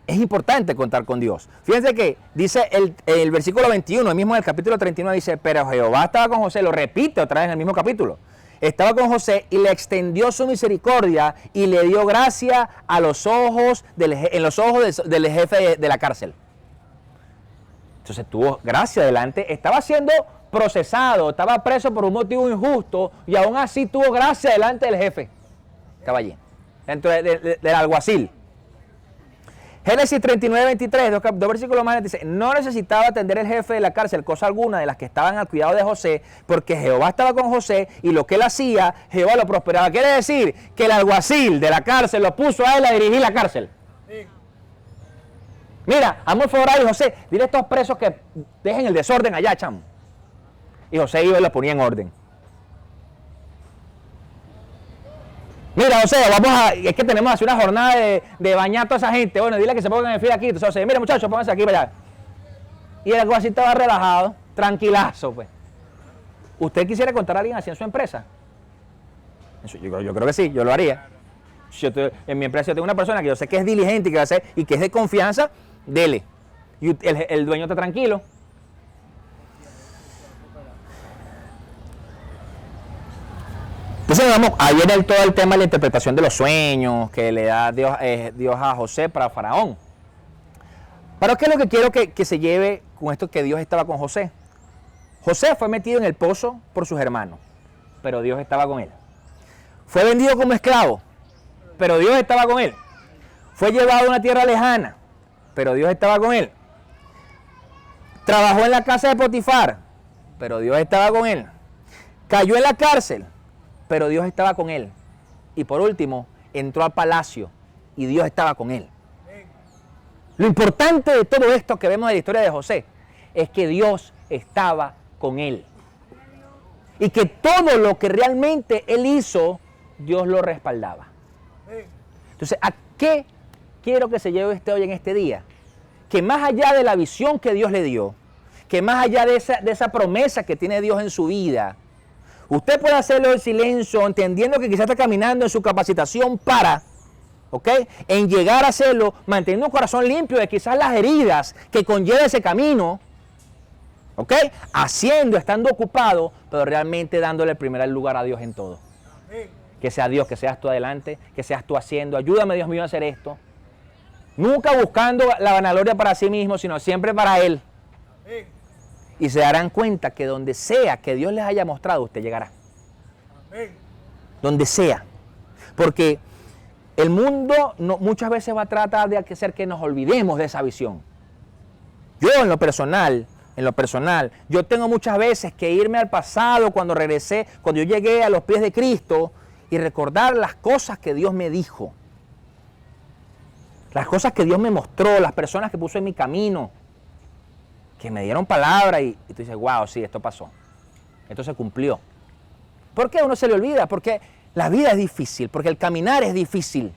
es importante contar con Dios. Fíjense que dice el versículo 21, el mismo del capítulo 39, dice, pero Jehová estaba con José, lo repite otra vez en el mismo capítulo. Estaba con José y le extendió su misericordia y le dio gracia a los ojos en los ojos del jefe de la cárcel. Entonces tuvo gracia delante, estaba siendo procesado, estaba preso por un motivo injusto y aún así tuvo gracia delante del jefe. Estaba allí, dentro del alguacil. Génesis 39, 23, dos versículos más, dice, no necesitaba atender el jefe de la cárcel cosa alguna de las que estaban al cuidado de José, porque Jehová estaba con José y lo que él hacía, Jehová lo prosperaba. Quiere decir que el alguacil de la cárcel lo puso a él a dirigir la cárcel. Sí. Mira, hazme el favor ahí, José, dile a estos presos que dejen el desorden allá, chamo. Y José iba y lo ponía en orden. Mira, José, es que tenemos así una jornada de bañar a toda esa gente. Bueno, dile que se pongan en fila aquí. Entonces, José, mira muchachos, pónganse aquí para allá. Y el así estaba relajado, tranquilazo, pues. ¿Usted quisiera contar a alguien así en su empresa? Yo creo que sí, yo lo haría. En mi empresa yo tengo una persona que yo sé que es diligente y que va a hacer, y que es de confianza, dele. Y el dueño está tranquilo. Entonces vamos, ahí viene todo el tema de la interpretación de los sueños que le da Dios a José para Faraón. Pero ¿qué es lo que quiero que se lleve con esto que Dios estaba con José? José fue metido en el pozo por sus hermanos, pero Dios estaba con él. Fue vendido como esclavo, pero Dios estaba con él. Fue llevado a una tierra lejana, pero Dios estaba con él. Trabajó en la casa de Potifar, pero Dios estaba con él. Cayó en la cárcel, pero Dios estaba con él. Y por último, entró al palacio y Dios estaba con él. Lo importante de todo esto que vemos en la historia de José es que Dios estaba con él. Y que todo lo que realmente él hizo, Dios lo respaldaba. Entonces, ¿a qué quiero que se lleve usted hoy en este día? Que más allá de la visión que Dios le dio, que más allá de esa promesa que tiene Dios en su vida, usted puede hacerlo en silencio, entendiendo que quizás está caminando en su capacitación para, ¿ok?, en llegar a hacerlo, manteniendo un corazón limpio de quizás las heridas que conlleva ese camino, ¿ok?, haciendo, estando ocupado, pero realmente dándole el primer lugar a Dios en todo. Que sea Dios, que seas tú adelante, que seas tú haciendo. Ayúdame, Dios mío, a hacer esto. Nunca buscando la vanagloria para sí mismo, sino siempre para Él. Y se darán cuenta que donde sea que Dios les haya mostrado, usted llegará. Donde sea. Porque el mundo muchas veces va a tratar de hacer que nos olvidemos de esa visión. Yo en lo personal, yo tengo muchas veces que irme al pasado cuando regresé, cuando yo llegué a los pies de Cristo y recordar las cosas que Dios me dijo. Las cosas que Dios me mostró, las personas que puso en mi camino, que me dieron palabra y tú dices, wow, sí, esto pasó. Esto se cumplió. ¿Por qué uno se le olvida? Porque la vida es difícil, porque el caminar es difícil.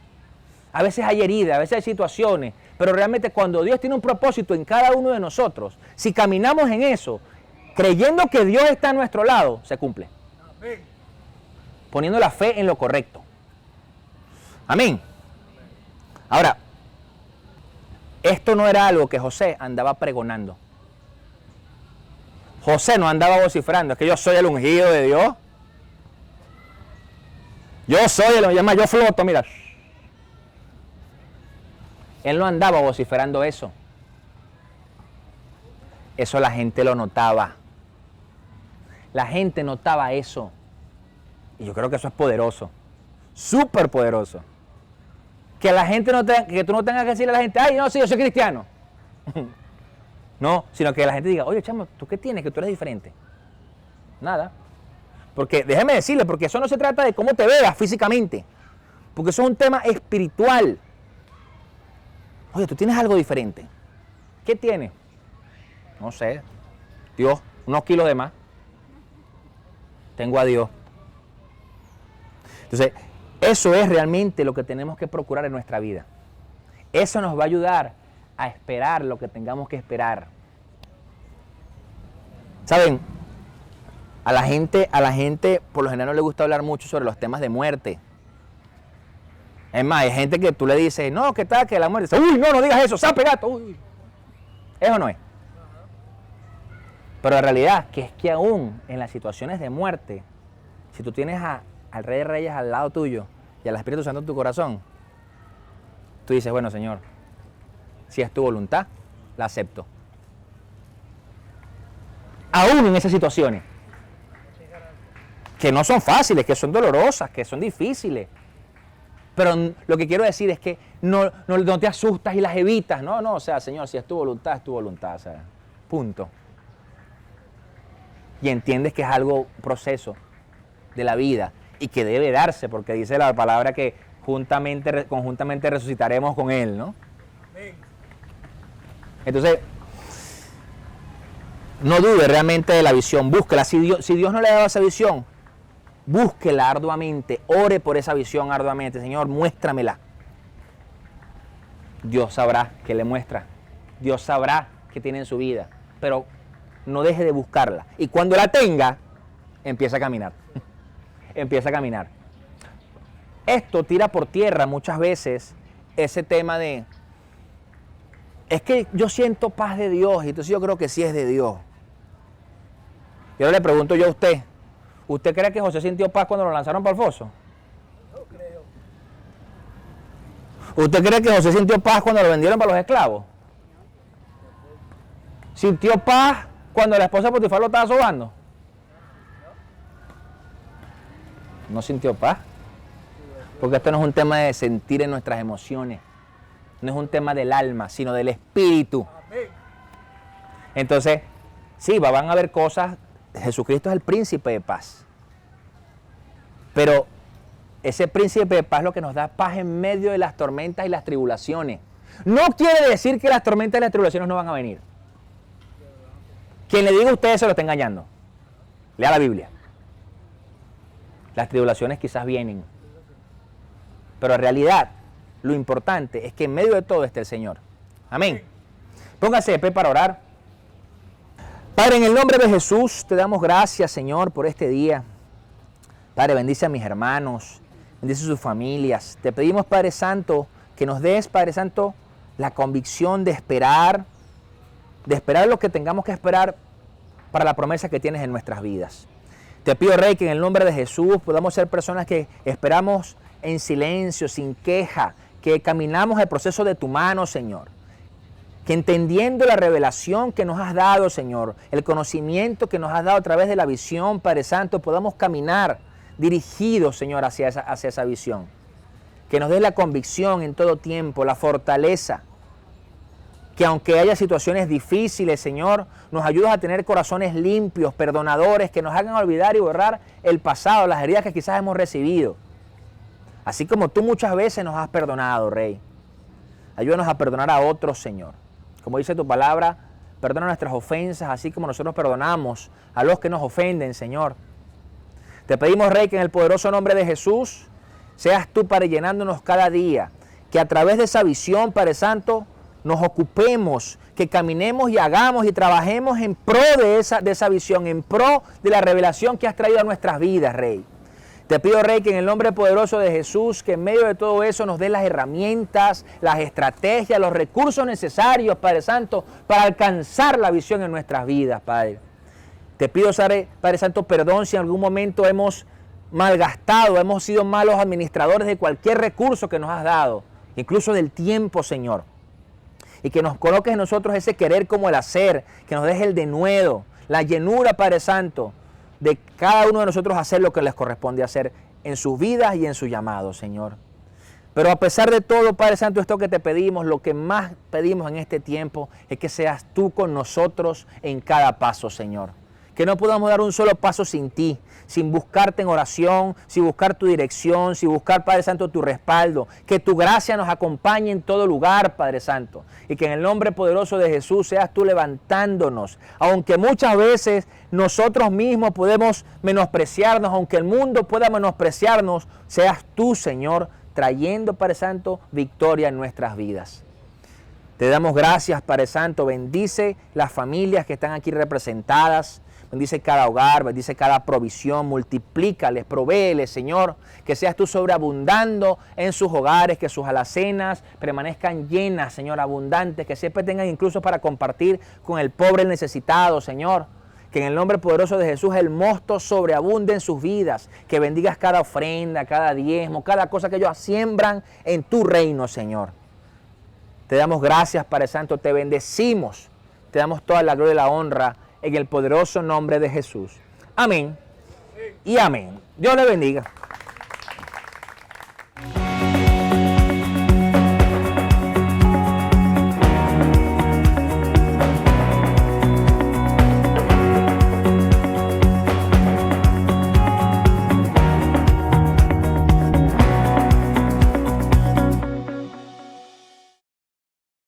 A veces hay heridas, a veces hay situaciones, pero realmente cuando Dios tiene un propósito en cada uno de nosotros, si caminamos en eso, creyendo que Dios está a nuestro lado, se cumple. Poniendo la fe en lo correcto. Amén. Ahora, esto no era algo que José andaba pregonando. José no andaba vociferando, es que yo soy el ungido de Dios. Yo soy yo floto, mira. Él no andaba vociferando eso. Eso la gente lo notaba. La gente notaba eso. Y yo creo que eso es poderoso. Súper poderoso. Que la gente que tú no tengas que decirle a la gente, ay, no, sí, yo soy cristiano. No, sino que la gente diga, oye, chamo, ¿tú qué tienes? Que tú eres diferente. Nada. Porque, déjeme decirle, porque eso no se trata de cómo te veas físicamente. Porque eso es un tema espiritual. Oye, tú tienes algo diferente. ¿Qué tienes? No sé. Dios, unos kilos de más. Tengo a Dios. Entonces, eso es realmente lo que tenemos que procurar en nuestra vida. Eso nos va a ayudar a esperar lo que tengamos que esperar. ¿Saben? A la gente por lo general no le gusta hablar mucho sobre los temas de muerte. Es más, hay gente que tú le dices, no, ¿qué tal? Que la muerte. Uy, no digas eso, sape gato. Uy. Eso no es. Pero la realidad que es que aún en las situaciones de muerte, si tú tienes al Rey de Reyes al lado tuyo y al Espíritu Santo en tu corazón, tú dices, bueno, Señor, si es tu voluntad, la acepto. Aún en esas situaciones, que no son fáciles, que son dolorosas, que son difíciles. Pero lo que quiero decir es que no te asustas y las evitas. No, o sea, Señor, si es tu voluntad, o sea, punto. Y entiendes que es algo, un proceso de la vida y que debe darse, porque dice la palabra que conjuntamente resucitaremos con Él, ¿no? Entonces, no dude realmente de la visión, búsquela. Si Dios no le ha dado esa visión, búsquela arduamente, ore por esa visión arduamente. Señor, muéstramela. Dios sabrá qué le muestra. Dios sabrá qué tiene en su vida. Pero no deje de buscarla. Y cuando la tenga, empieza a caminar. Empieza a caminar. Esto tira por tierra muchas veces ese tema de, es que yo siento paz de Dios y entonces yo creo que sí es de Dios. Y ahora le pregunto yo a usted, ¿usted cree que José sintió paz cuando lo lanzaron para el foso? No creo. ¿Usted cree que José sintió paz cuando lo vendieron para los esclavos? ¿Sintió paz cuando la esposa de Potifar lo estaba sobando? No sintió paz. Porque esto no es un tema de sentir en nuestras emociones. No es un tema del alma, sino del espíritu. Amén. Entonces, sí, van a haber cosas. Jesucristo es el príncipe de paz. Pero ese príncipe de paz es lo que nos da paz en medio de las tormentas y las tribulaciones. No quiere decir que las tormentas y las tribulaciones no van a venir. Quien le diga a usted se lo está engañando. Lea la Biblia. Las tribulaciones quizás vienen. Pero en realidad, lo importante es que en medio de todo esté el Señor. Amén. Póngase de pie para orar. Padre, en el nombre de Jesús, te damos gracias, Señor, por este día. Padre, bendice a mis hermanos, bendice a sus familias. Te pedimos, Padre Santo, que nos des, Padre Santo, la convicción de esperar lo que tengamos que esperar para la promesa que tienes en nuestras vidas. Te pido, Rey, que en el nombre de Jesús podamos ser personas que esperamos en silencio, sin queja, que caminamos el proceso de tu mano, Señor. Que entendiendo la revelación que nos has dado, Señor, el conocimiento que nos has dado a través de la visión, Padre Santo, podamos caminar dirigidos, Señor, hacia esa visión. Que nos des la convicción en todo tiempo, la fortaleza. Que aunque haya situaciones difíciles, Señor, nos ayudes a tener corazones limpios, perdonadores, que nos hagan olvidar y borrar el pasado, las heridas que quizás hemos recibido. Así como tú muchas veces nos has perdonado, Rey. Ayúdanos a perdonar a otros, Señor. Como dice tu palabra, perdona nuestras ofensas, así como nosotros perdonamos a los que nos ofenden, Señor. Te pedimos, Rey, que en el poderoso nombre de Jesús seas tú, Padre, llenándonos cada día. Que a través de esa visión, Padre Santo, nos ocupemos, que caminemos y hagamos y trabajemos en pro de esa visión, en pro de la revelación que has traído a nuestras vidas, Rey. Te pido, Rey, que en el nombre poderoso de Jesús, que en medio de todo eso nos dé las herramientas, las estrategias, los recursos necesarios, Padre Santo, para alcanzar la visión en nuestras vidas, Padre. Te pido, Padre Santo, perdón si en algún momento hemos malgastado, hemos sido malos administradores de cualquier recurso que nos has dado, incluso del tiempo, Señor. Y que nos coloques en nosotros ese querer como el hacer, que nos deje el denuedo, la llenura, Padre Santo, de cada uno de nosotros hacer lo que les corresponde hacer en sus vidas y en su llamado, Señor. Pero a pesar de todo, Padre Santo, esto que te pedimos, lo que más pedimos en este tiempo es que seas tú con nosotros en cada paso, Señor. Que no podamos dar un solo paso sin ti, sin buscarte en oración, sin buscar tu dirección, sin buscar, Padre Santo, tu respaldo. Que tu gracia nos acompañe en todo lugar, Padre Santo. Y que en el nombre poderoso de Jesús seas tú levantándonos. Aunque muchas veces nosotros mismos podemos menospreciarnos, aunque el mundo pueda menospreciarnos, seas tú, Señor, trayendo, Padre Santo, victoria en nuestras vidas. Te damos gracias, Padre Santo. Bendice las familias que están aquí representadas. Bendice cada hogar, bendice cada provisión, multiplícales, provéeles, Señor, que seas tú sobreabundando en sus hogares, que sus alacenas permanezcan llenas, Señor, abundantes, que siempre tengan incluso para compartir con el pobre, el necesitado, Señor. Que en el nombre poderoso de Jesús el mosto sobreabunde en sus vidas, que bendigas cada ofrenda, cada diezmo, cada cosa que ellos siembran en tu reino, Señor. Te damos gracias, Padre Santo, te bendecimos, te damos toda la gloria y la honra, en el poderoso nombre de Jesús. Amén y amén. Dios le bendiga.